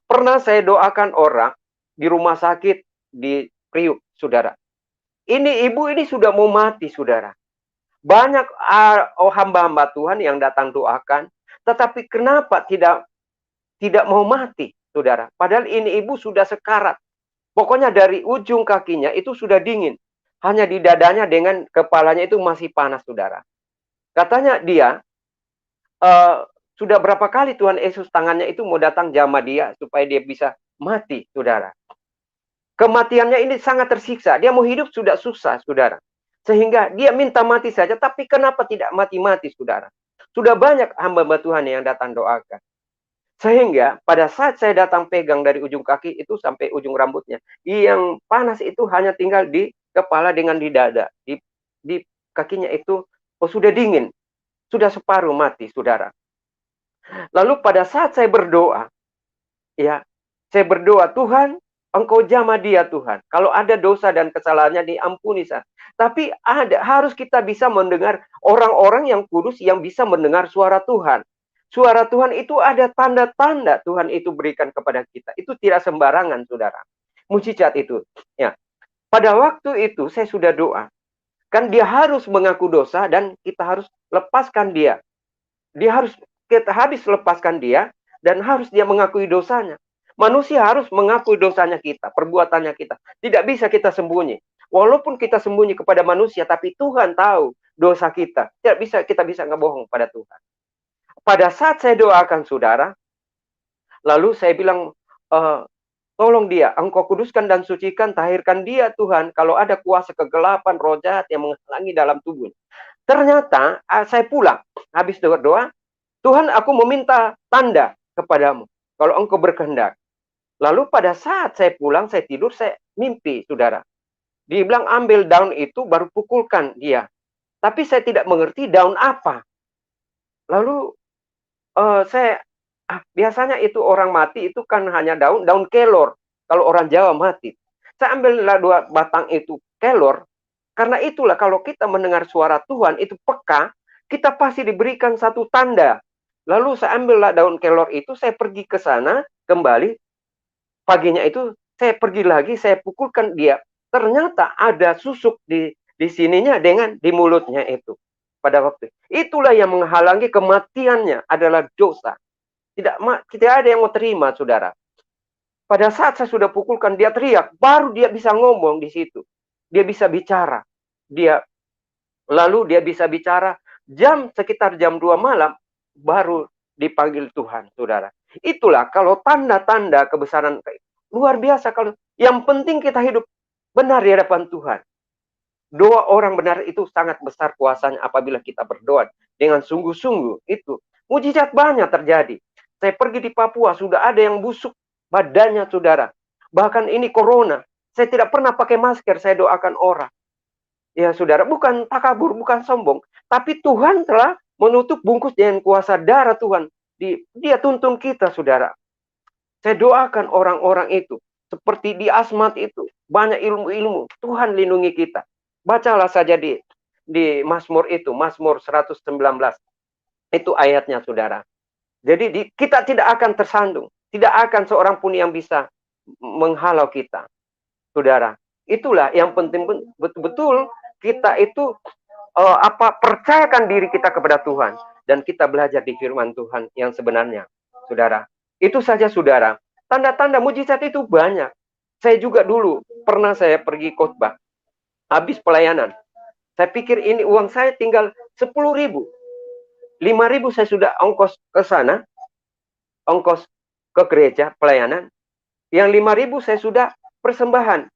Pernah saya doakan orang di rumah sakit di Priuk, saudara. Ini ibu ini sudah mau mati, saudara. Banyak hamba-hamba Tuhan yang datang doakan, tetapi kenapa tidak mau mati, saudara? Padahal ini ibu sudah sekarat. Pokoknya dari ujung kakinya itu sudah dingin. Hanya di dadanya dengan kepalanya itu masih panas, saudara. Katanya dia, sudah berapa kali Tuhan Yesus tangannya itu mau datang jamah dia supaya dia bisa mati, saudara. Kematiannya ini sangat tersiksa. Dia mau hidup sudah susah, saudara. Sehingga dia minta mati saja, tapi kenapa tidak mati-mati, saudara? Sudah banyak hamba-hamba Tuhan yang datang doakan. Sehingga pada saat saya datang pegang dari ujung kaki itu sampai ujung rambutnya, yang panas itu hanya tinggal di kepala dengan di dada. Di kakinya itu sudah dingin. Sudah separuh mati, saudara. Lalu pada saat saya berdoa, ya, saya berdoa, Tuhan, Engkau jamah dia, Tuhan. Kalau ada dosa dan kesalahannya diampuni, Tuhan. Tapi harus kita bisa mendengar orang-orang yang kudus yang bisa mendengar suara Tuhan. Suara Tuhan itu ada tanda-tanda Tuhan itu berikan kepada kita. Itu tidak sembarangan, saudara. Mujizat itu. Ya. Pada waktu itu saya sudah doa. Kan dia harus mengaku dosa dan kita harus lepaskan dia. Kita habis lepaskan dia dan harus dia mengakui dosanya. Manusia harus mengakui dosanya kita, perbuatannya kita. Tidak bisa kita sembunyi. Walaupun kita sembunyi kepada manusia, tapi Tuhan tahu dosa kita. Kita bisa ngebohong pada Tuhan. Pada saat saya doakan saudara, lalu saya bilang, tolong dia, Engkau kuduskan dan sucikan, tahirkan dia Tuhan, kalau ada kuasa kegelapan, roh jahat yang menghalangi dalam tubuhnya. Ternyata saya pulang, habis doa, Tuhan aku meminta tanda kepadamu, kalau Engkau berkehendak. Lalu pada saat saya pulang, saya tidur, saya mimpi, saudara. Dia bilang ambil daun itu, baru pukulkan dia. Tapi saya tidak mengerti daun apa. Lalu saya biasanya itu orang mati itu kan hanya daun kelor. Kalau orang Jawa mati. Saya ambillah 2 batang itu kelor. Karena itulah kalau kita mendengar suara Tuhan itu peka, kita pasti diberikan satu tanda. Lalu saya ambillah daun kelor itu, saya pergi ke sana, kembali. Paginya itu saya pergi lagi, saya pukulkan dia. Ternyata ada susuk di sininya dengan di mulutnya itu. Pada waktu itulah yang menghalangi kematiannya adalah dosa. Tidak ada yang mau terima, saudara. Pada saat saya sudah pukulkan, dia teriak, baru dia bisa ngomong di situ. Dia bisa bicara. Lalu dia bisa bicara sekitar jam 2 malam, baru dipanggil Tuhan, saudara. Itulah kalau tanda-tanda kebesaran luar biasa. Kalau yang penting kita hidup benar di hadapan Tuhan. Doa orang benar itu sangat besar kuasanya apabila kita berdoa dengan sungguh-sungguh. Itu mujizat banyak terjadi. Saya pergi di Papua, sudah ada yang busuk badannya, saudara. Bahkan ini corona, saya tidak pernah pakai masker, saya doakan orang. Ya saudara, bukan takabur, bukan sombong. Tapi Tuhan telah menutup bungkus dengan kuasa darah Tuhan. Dia tuntun kita, saudara. Saya doakan orang-orang itu. Seperti di Asmat itu, banyak ilmu-ilmu. Tuhan lindungi kita. Bacalah saja di Mazmur itu, Mazmur 119. Itu ayatnya, saudara. Jadi kita tidak akan tersandung. Tidak akan seorang pun yang bisa menghalau kita. Saudara, itulah yang penting, betul-betul kita itu percayakan diri kita kepada Tuhan. Dan kita belajar di firman Tuhan yang sebenarnya. Saudara, itu saja, saudara. Tanda-tanda mujizat itu banyak. Saya juga dulu pernah saya pergi khotbah. Habis pelayanan. Saya pikir ini uang saya tinggal 10.000. 5.000 saya sudah ongkos ke sana. Ongkos ke gereja pelayanan. Yang 5.000 saya sudah persembahan.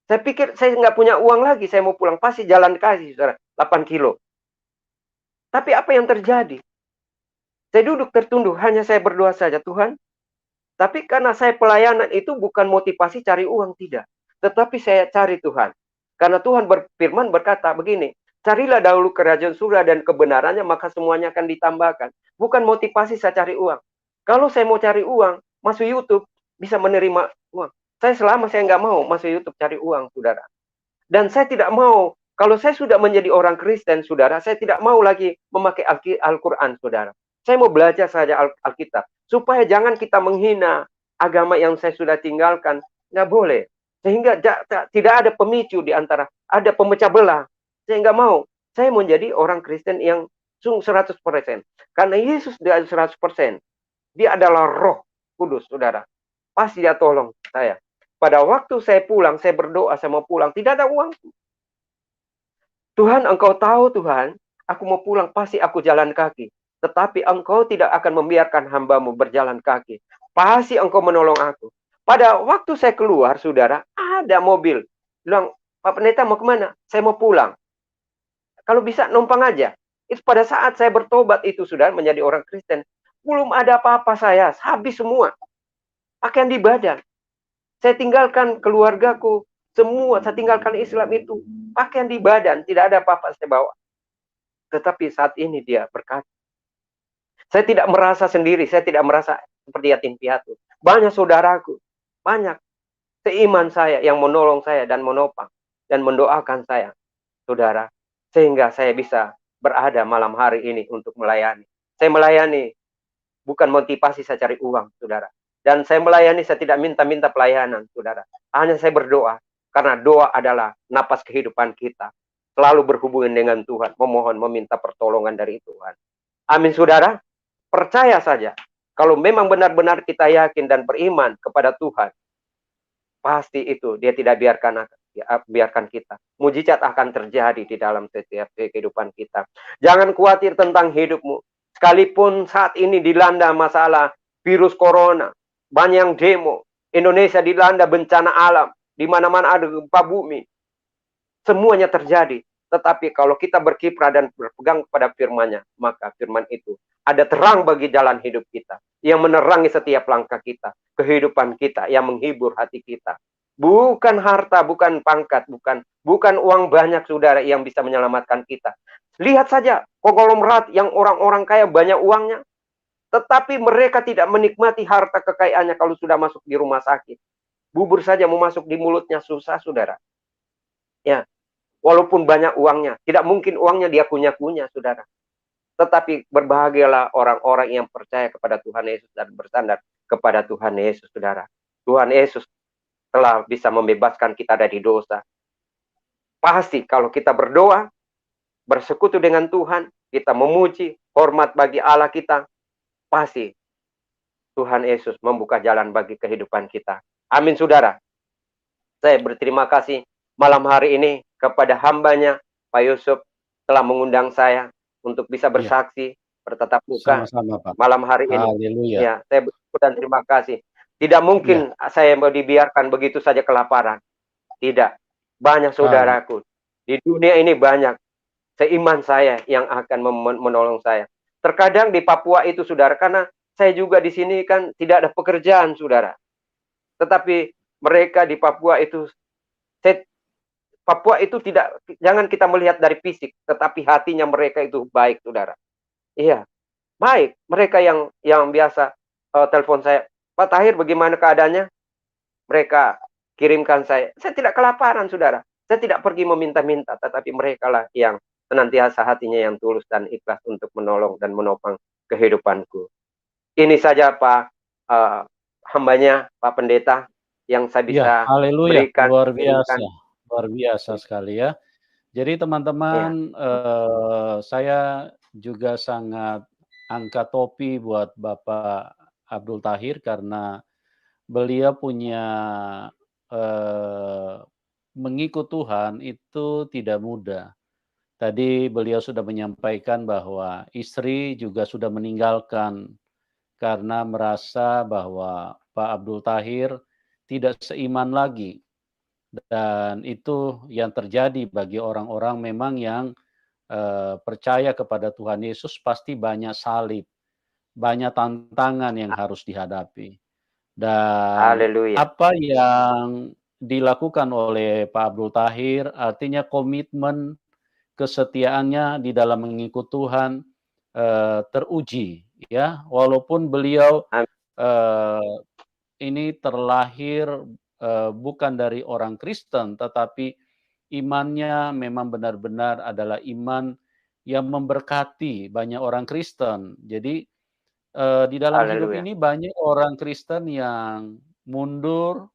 Saya pikir saya nggak punya uang lagi. Saya mau pulang. Pasti jalan kaki, saudara. 8 kilo. Tapi apa yang terjadi? Saya duduk tertunduk. Hanya saya berdoa saja. Tuhan. Tapi karena saya pelayanan itu bukan motivasi cari uang. Tidak. Tetapi saya cari Tuhan. Karena Tuhan berfirman berkata begini, carilah dahulu kerajaan surga dan kebenarannya, maka semuanya akan ditambahkan. Bukan motivasi saya cari uang. Kalau saya mau cari uang, masuk YouTube, bisa menerima uang. Saya nggak mau masuk YouTube cari uang, saudara. Dan saya tidak mau, kalau saya sudah menjadi orang Kristen, saudara, saya tidak mau lagi memakai Al-Quran, saudara. Saya mau belajar saja Alkitab. Supaya jangan kita menghina agama yang saya sudah tinggalkan. Nggak boleh. Sehingga tidak ada pemicu di antara, ada pemecah belah. Saya nggak mau. Saya mau jadi orang Kristen yang 100%. Karena Yesus dia 100%. Dia adalah Roh Kudus, saudara. Pasti dia tolong saya. Pada waktu saya pulang, saya berdoa, saya mau pulang. Tidak ada uang. Tuhan, Engkau tahu Tuhan, aku mau pulang, pasti aku jalan kaki. Tetapi Engkau tidak akan membiarkan hamba-Mu berjalan kaki. Pasti Engkau menolong aku. Pada waktu saya keluar, saudara, ada mobil. Bilang, Pak Pendeta mau kemana? Saya mau pulang. Kalau bisa, numpang aja. Itu pada saat saya bertobat itu, saudara, menjadi orang Kristen. Belum ada apa-apa saya. Habis semua. Pakaian di badan. Saya tinggalkan keluargaku. Semua, saya tinggalkan Islam itu. Pakaian di badan. Tidak ada apa-apa saya bawa. Tetapi saat ini dia berkata, saya tidak merasa sendiri. Saya tidak merasa seperti yatim piatu. Banyak saudaraku. Banyak seiman saya yang menolong saya dan menopang dan mendoakan saya, saudara, sehingga saya bisa berada malam hari ini untuk melayani. Saya melayani bukan motivasi saya cari uang, saudara. Dan saya melayani, saya tidak minta-minta pelayanan, saudara. Hanya saya berdoa, karena doa adalah napas kehidupan kita. Selalu berhubungan dengan Tuhan, memohon, meminta pertolongan dari Tuhan. Amin, saudara. Percaya saja. Kalau memang benar-benar kita yakin dan beriman kepada Tuhan, pasti itu dia tidak biarkan biarkan kita. Mujizat akan terjadi di dalam setiap kehidupan kita. Jangan khawatir tentang hidupmu. Sekalipun saat ini dilanda masalah virus corona, banyak yang demo, Indonesia dilanda bencana alam, di mana-mana ada gempa bumi. Semuanya terjadi. Tetapi kalau kita berkiprah dan berpegang kepada firman-Nya, maka firman itu ada terang bagi jalan hidup kita, yang menerangi setiap langkah kita, kehidupan kita, yang menghibur hati kita. Bukan harta, bukan pangkat, bukan uang banyak, saudara, yang bisa menyelamatkan kita. Lihat saja konglomerat yang orang-orang kaya banyak uangnya, tetapi mereka tidak menikmati harta kekayaannya kalau sudah masuk di rumah sakit. Bubur saja mau masuk di mulutnya susah, saudara. Ya, walaupun banyak uangnya, tidak mungkin uangnya dia kunyah-kunyah, saudara. Tetapi berbahagialah orang-orang yang percaya kepada Tuhan Yesus dan bersandar kepada Tuhan Yesus, saudara. Tuhan Yesus telah bisa membebaskan kita dari dosa. Pasti kalau kita berdoa, bersekutu dengan Tuhan, kita memuji, hormat bagi Allah kita, pasti Tuhan Yesus membuka jalan bagi kehidupan kita. Amin, saudara. Saya berterima kasih malam hari ini kepada hamba-Nya, Pak Yusuf, telah mengundang saya untuk bisa bersaksi, bertatap muka Sama-sama, Pak. malam hari ini. Haleluya. Ya, saya bersyukur dan terima kasih. Tidak mungkin saya mau dibiarkan begitu saja kelaparan. Tidak. Banyak saudaraku. Di dunia ini banyak seiman saya yang akan menolong saya. Terkadang di Papua itu, saudara, karena saya juga di sini kan tidak ada pekerjaan, saudara. Tetapi mereka di Papua itu, Papua itu tidak, jangan kita melihat dari fisik, tetapi hatinya mereka itu baik, saudara. Iya, baik. Mereka yang biasa telepon saya, Pak Tahir, bagaimana keadaannya? Mereka kirimkan saya tidak kelaparan, saudara. Saya tidak pergi meminta-minta, tetapi mereka lah yang senantiasa hatinya yang tulus dan ikhlas untuk menolong dan menopang kehidupanku. Ini saja, Pak, hambanya, Pak Pendeta, yang saya bisa haleluya, berikan. luar biasa sekali ya. Jadi teman-teman, saya juga sangat angkat topi buat Bapak Abdul Tahir karena beliau punya mengikut Tuhan itu tidak mudah. Tadi beliau sudah menyampaikan bahwa istri juga sudah meninggalkan karena merasa bahwa Pak Abdul Tahir tidak seiman lagi. Dan itu yang terjadi bagi orang-orang memang yang percaya kepada Tuhan Yesus, pasti banyak salib, banyak tantangan yang harus dihadapi. Dan apa yang dilakukan oleh Pak Abdul Tahir artinya komitmen kesetiaannya di dalam mengikut Tuhan teruji, ya, walaupun beliau ini terlahir bukan dari orang Kristen, tetapi imannya memang benar-benar adalah iman yang memberkati banyak orang Kristen. Jadi di dalam hidup ini banyak orang Kristen yang mundur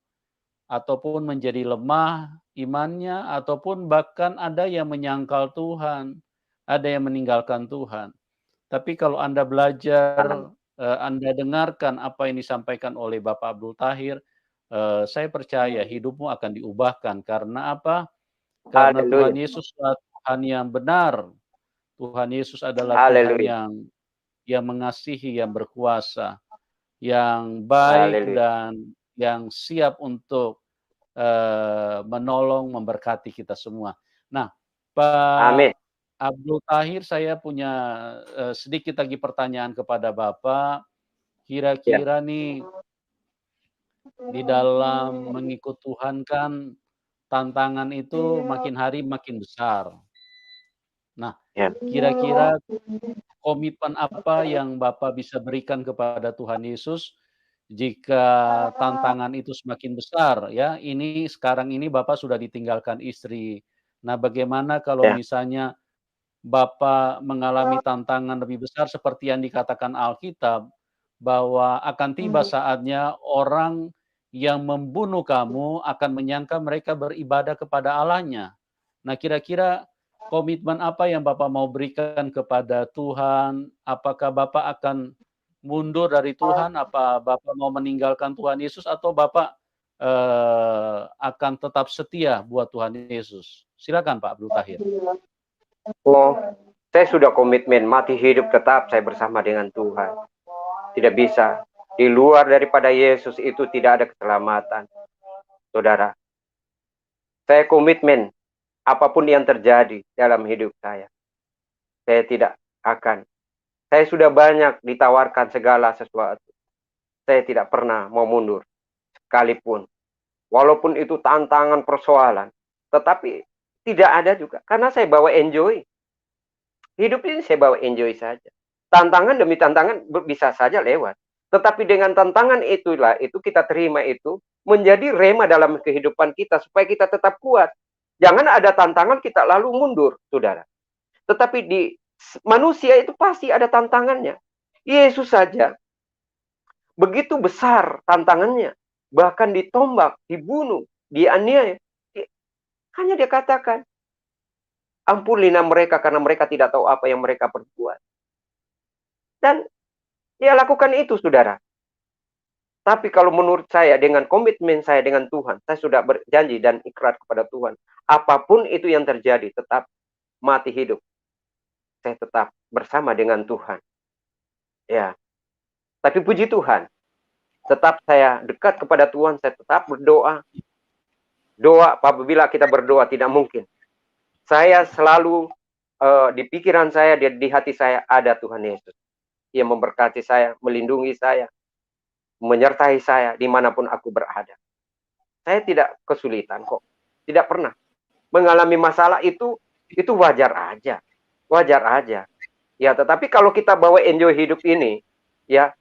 ataupun menjadi lemah imannya, ataupun bahkan ada yang menyangkal Tuhan, ada yang meninggalkan Tuhan. Tapi kalau Anda belajar, Anda dengarkan apa yang disampaikan oleh Bapak Abdul Tahir, saya percaya hidupmu akan diubahkan. Karena apa? Karena Tuhan Yesus adalah Tuhan yang benar. Tuhan Yesus adalah Tuhan yang mengasihi, yang berkuasa, yang baik dan yang siap untuk menolong, memberkati kita semua. Nah, Pak Abdul Tahir, saya punya sedikit lagi pertanyaan kepada Bapak. Kira-kira nih di dalam mengikut Tuhan kan tantangan itu makin hari makin besar. Nah, kira-kira komitmen apa yang Bapak bisa berikan kepada Tuhan Yesus jika tantangan itu semakin besar, ya? Ini sekarang ini Bapak sudah ditinggalkan istri. Nah, bagaimana kalau misalnya Bapak mengalami tantangan lebih besar seperti yang dikatakan Alkitab, bahwa akan tiba saatnya orang yang membunuh kamu akan menyangka mereka beribadah kepada Allahnya. Nah, kira-kira komitmen apa yang Bapak mau berikan kepada Tuhan? Apakah Bapak akan mundur dari Tuhan? Apa Bapak mau meninggalkan Tuhan Yesus? Atau Bapak akan tetap setia buat Tuhan Yesus? Silakan Pak Abdul Tahir. Oh, saya sudah komitmen mati hidup tetap saya bersama dengan Tuhan. Tidak bisa. Di luar daripada Yesus itu tidak ada keselamatan. Saudara, saya komitmen apapun yang terjadi dalam hidup saya tidak akan. Saya sudah banyak ditawarkan segala sesuatu. Saya tidak pernah mau mundur sekalipun. Walaupun itu tantangan persoalan. Tetapi tidak ada juga. Karena saya bawa enjoy. Hidup ini saya bawa enjoy saja. Tantangan demi tantangan bisa saja lewat. Tetapi dengan tantangan itulah, itu kita terima itu, menjadi rema dalam kehidupan kita, supaya kita tetap kuat. Jangan ada tantangan kita lalu mundur, saudara. Tetapi di manusia itu pasti ada tantangannya. Yesus saja, begitu besar tantangannya. Bahkan ditombak, dibunuh, dianiaya. Hanya dia katakan, ampunilah mereka karena mereka tidak tahu apa yang mereka perbuat. Dan dia lakukan itu, saudara. Tapi kalau menurut saya, dengan komitmen saya dengan Tuhan, saya sudah berjanji dan ikrar kepada Tuhan. Apapun itu yang terjadi, tetap mati hidup. Saya tetap bersama dengan Tuhan. Ya. Tapi puji Tuhan, tetap saya dekat kepada Tuhan, saya tetap berdoa. Doa, apabila kita berdoa tidak mungkin. Saya selalu di pikiran saya, di hati saya ada Tuhan Yesus. Ia memberkati saya, melindungi saya, menyertai saya dimanapun aku berada. Saya tidak kesulitan kok. Tidak pernah. Mengalami masalah itu wajar aja. Wajar aja. Ya, tetapi kalau kita bawa enjoy hidup ini, ya,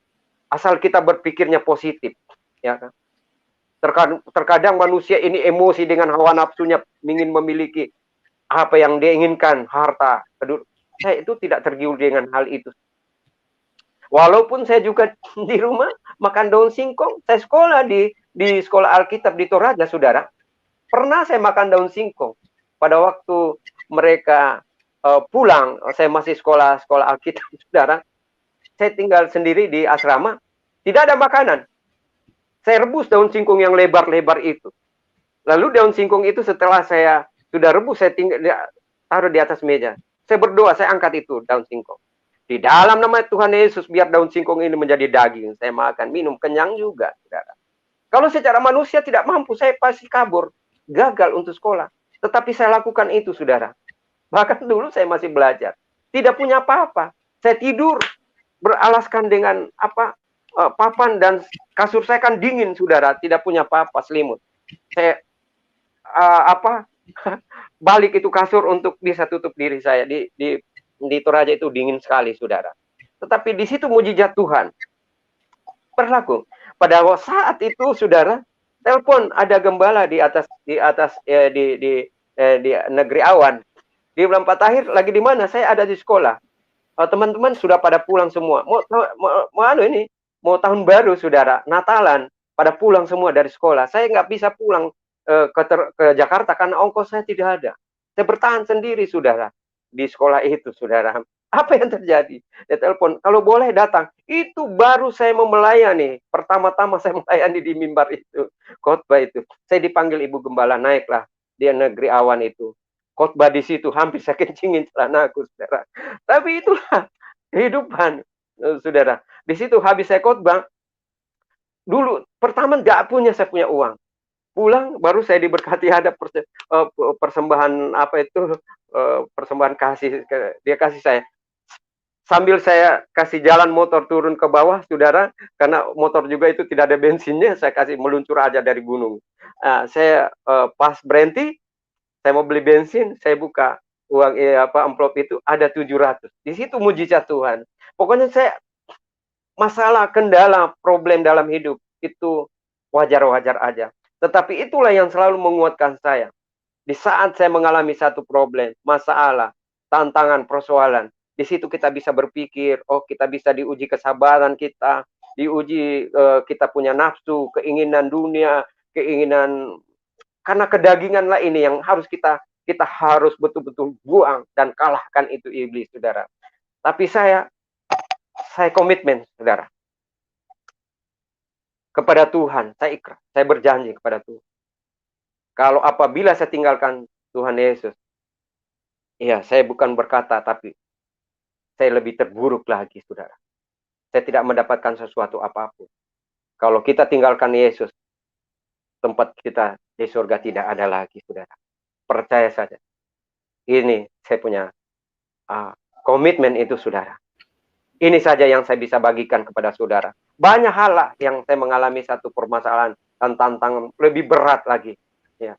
asal kita berpikirnya positif, ya kan. Terkadang manusia ini emosi dengan hawa nafsunya, ingin memiliki apa yang dia inginkan, harta. Saya itu tidak tergiur dengan hal itu. Walaupun saya juga di rumah makan daun singkong, saya sekolah di sekolah Alkitab di Toraja, saudara. Pernah saya makan daun singkong. Pada waktu mereka pulang, saya masih sekolah Alkitab, saudara. Saya tinggal sendiri di asrama, tidak ada makanan. Saya rebus daun singkong yang lebar-lebar itu. Lalu daun singkong itu setelah saya sudah rebus, saya taruh di atas meja. Saya berdoa, saya angkat itu daun singkong. Di dalam nama Tuhan Yesus, biar daun singkong ini menjadi daging. Saya makan, minum, kenyang juga, saudara. Kalau secara manusia tidak mampu, saya pasti kabur. Gagal untuk sekolah. Tetapi saya lakukan itu, saudara. Bahkan dulu saya masih belajar. Tidak punya apa-apa. Saya tidur, beralaskan dengan papan, dan kasur saya kan dingin, saudara. Tidak punya apa-apa, selimut. Saya balik itu kasur untuk bisa tutup diri saya. Di Toraja itu dingin sekali, saudara. Tetapi di situ mujizat Tuhan berlaku. Pada saat itu, saudara, telepon ada gembala di negeri awan. Dia bilang, Pak Tahir lagi di mana? Saya ada di sekolah. Teman-teman sudah pada pulang semua. Mau tahun baru, saudara, Natalan, pada pulang semua dari sekolah. Saya nggak bisa pulang ke Jakarta karena ongkos saya tidak ada. Saya bertahan sendiri, saudara, di sekolah itu, saudara. Apa yang terjadi? Dia telepon, kalau boleh datang. Itu baru saya mau melayani. Pertama-tama saya melayani di mimbar itu. Khotbah itu. Saya dipanggil Ibu Gembala, naiklah di negeri awan itu. Khotbah di situ, hampir saya kencingin celanaku, saudara. Tapi itulah kehidupan, saudara. Di situ habis saya khotbah, dulu pertama nggak punya, saya punya uang. Pulang baru saya diberkati, ada persembahan persembahan kasih, dia kasih saya. Sambil saya kasih jalan motor turun ke bawah, saudara, karena motor juga itu tidak ada bensinnya, saya kasih meluncur aja dari gunung. Saya pas berhenti, saya mau beli bensin, saya buka uang amplop itu ada 700. Di situ mujizat Tuhan. Pokoknya saya masalah, kendala, problem dalam hidup itu wajar-wajar aja. Tetapi itulah yang selalu menguatkan saya. Di saat saya mengalami satu problem, masalah, tantangan, persoalan, di situ kita bisa berpikir, oh kita bisa diuji kesabaran kita, diuji kita punya nafsu, keinginan dunia, keinginan, karena kedaginganlah ini yang harus kita harus betul-betul buang dan kalahkan itu iblis, saudara. Tapi saya komitmen, saudara. kepada Tuhan, saya ikhlas, saya berjanji kepada Tuhan. Kalau apabila saya tinggalkan Tuhan Yesus, ya saya bukan berkata, tapi saya lebih terburuk lagi, saudara. Saya tidak mendapatkan sesuatu apapun. Kalau kita tinggalkan Yesus, tempat kita di surga tidak ada lagi, saudara. Percaya saja. Ini saya punya komitmen itu, saudara. Ini saja yang saya bisa bagikan kepada saudara. Banyak hal lah yang saya mengalami satu permasalahan dan tantangan lebih berat lagi. Ya.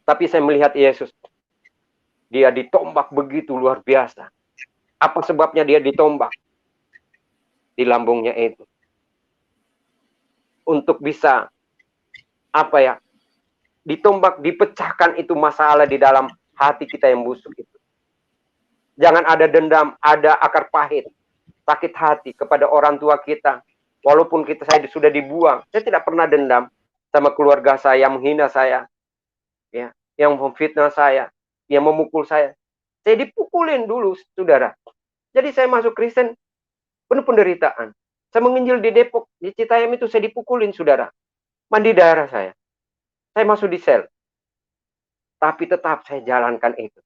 Tapi saya melihat Yesus. Dia ditombak begitu luar biasa. Apa sebabnya dia ditombak? Di lambungnya itu. Untuk bisa, ditombak, dipecahkan itu masalah di dalam hati kita yang busuk itu. Jangan ada dendam, ada akar pahit, sakit hati kepada orang tua kita. Walaupun saya sudah dibuang, saya tidak pernah dendam sama keluarga saya yang menghina saya, ya, yang memfitnah saya, yang memukul saya. Saya dipukulin dulu, saudara. Jadi saya masuk Kristen penuh penderitaan. Saya menginjil di Depok, di Citayam itu saya dipukulin, saudara. Mandi darah saya. Saya masuk di sel. Tapi tetap saya jalankan itu,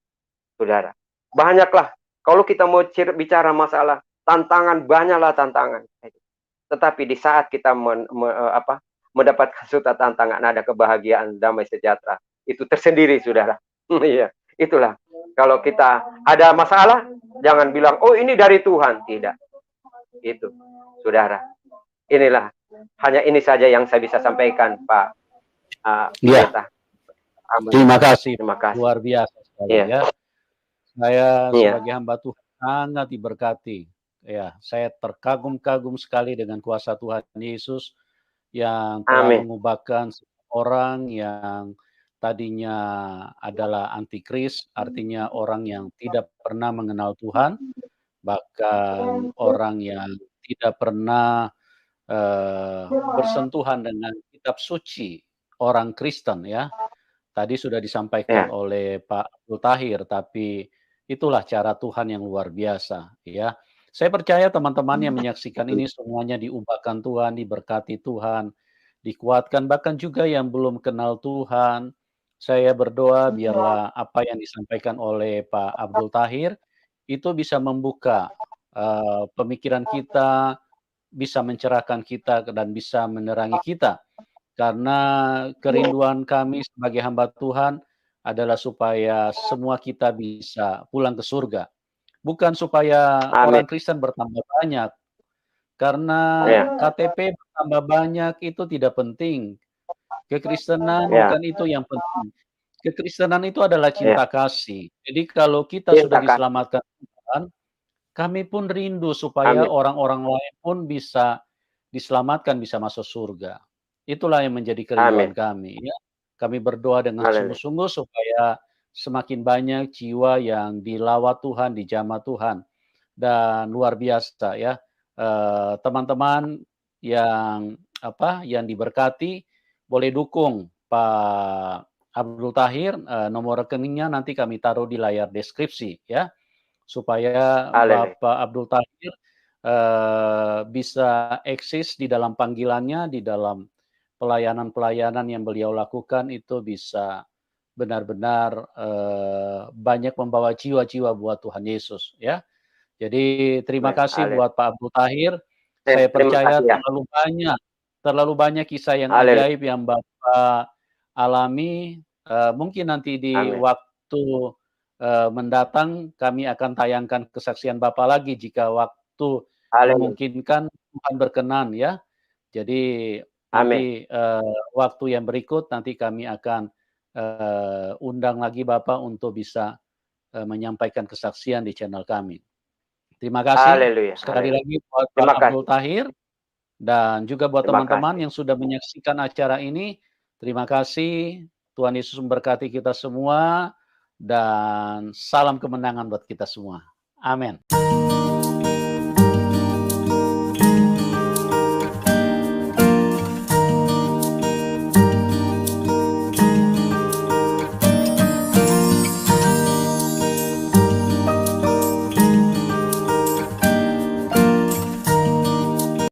saudara. Banyaklah, kalau kita mau bicara masalah tantangan, banyaklah tantangan. Tetapi di saat kita mendapatkan suatu tantangan, ada kebahagiaan, damai sejahtera. Itu tersendiri, saudara. Iya, itulah. Kalau kita ada masalah, jangan bilang, oh ini dari Tuhan. Tidak. Itu, saudara. Inilah, hanya ini saja yang saya bisa sampaikan, Pak Pendeta. Terima kasih. Terima kasih. Luar biasa sekali, ya. Saya sebagai hamba Tuhan sangat diberkati. Ya, saya terkagum-kagum sekali dengan kuasa Tuhan Yesus yang telah mengubahkan orang yang tadinya adalah antikris, artinya orang yang tidak pernah mengenal Tuhan, bahkan orang yang tidak pernah bersentuhan dengan kitab suci, orang Kristen, ya. Tadi sudah disampaikan oleh Pak Abdul Tahir, tapi itulah cara Tuhan yang luar biasa, ya. Saya percaya teman-teman yang menyaksikan ini semuanya diubahkan Tuhan, diberkati Tuhan, dikuatkan, bahkan juga yang belum kenal Tuhan. Saya berdoa biarlah apa yang disampaikan oleh Pak Abdul Tahir itu bisa membuka pemikiran kita, bisa mencerahkan kita dan bisa menerangi kita. Karena kerinduan kami sebagai hamba Tuhan adalah supaya semua kita bisa pulang ke surga. Bukan supaya orang Kristen bertambah banyak. Karena KTP bertambah banyak itu tidak penting. Kekristenan bukan itu yang penting. Kekristenan itu adalah cinta kasih. Jadi kalau kita sudah diselamatkan Tuhan, kami pun rindu supaya orang-orang lain pun bisa diselamatkan, bisa masuk surga. Itulah yang menjadi kerinduan kami, ya. Kami berdoa dengan sungguh-sungguh supaya semakin banyak jiwa yang dilawat Tuhan, dijamah Tuhan. Dan luar biasa, ya, teman-teman yang diberkati boleh dukung Pak Abdul Tahir, nomor rekeningnya nanti kami taruh di layar deskripsi, ya, supaya Bapak Abdul Tahir bisa eksis di dalam panggilannya, di dalam pelayanan-pelayanan yang beliau lakukan itu bisa benar-benar banyak membawa jiwa-jiwa buat Tuhan Yesus, ya. Jadi terima kasih buat Pak Abdul Tahir. Saya percaya terlalu banyak kisah yang ajaib yang Bapak alami. Mungkin nanti di waktu mendatang kami akan tayangkan kesaksian Bapak lagi jika waktu memungkinkan, Tuhan berkenan, ya. Jadi nanti waktu yang berikut nanti kami akan undang lagi Bapak untuk bisa menyampaikan kesaksian di channel kami. Terima kasih sekali lagi buat Pak Abdul Tahir dan juga buat teman-teman yang sudah menyaksikan acara ini. Terima kasih. Tuhan Yesus memberkati kita semua dan salam kemenangan buat kita semua. Amin.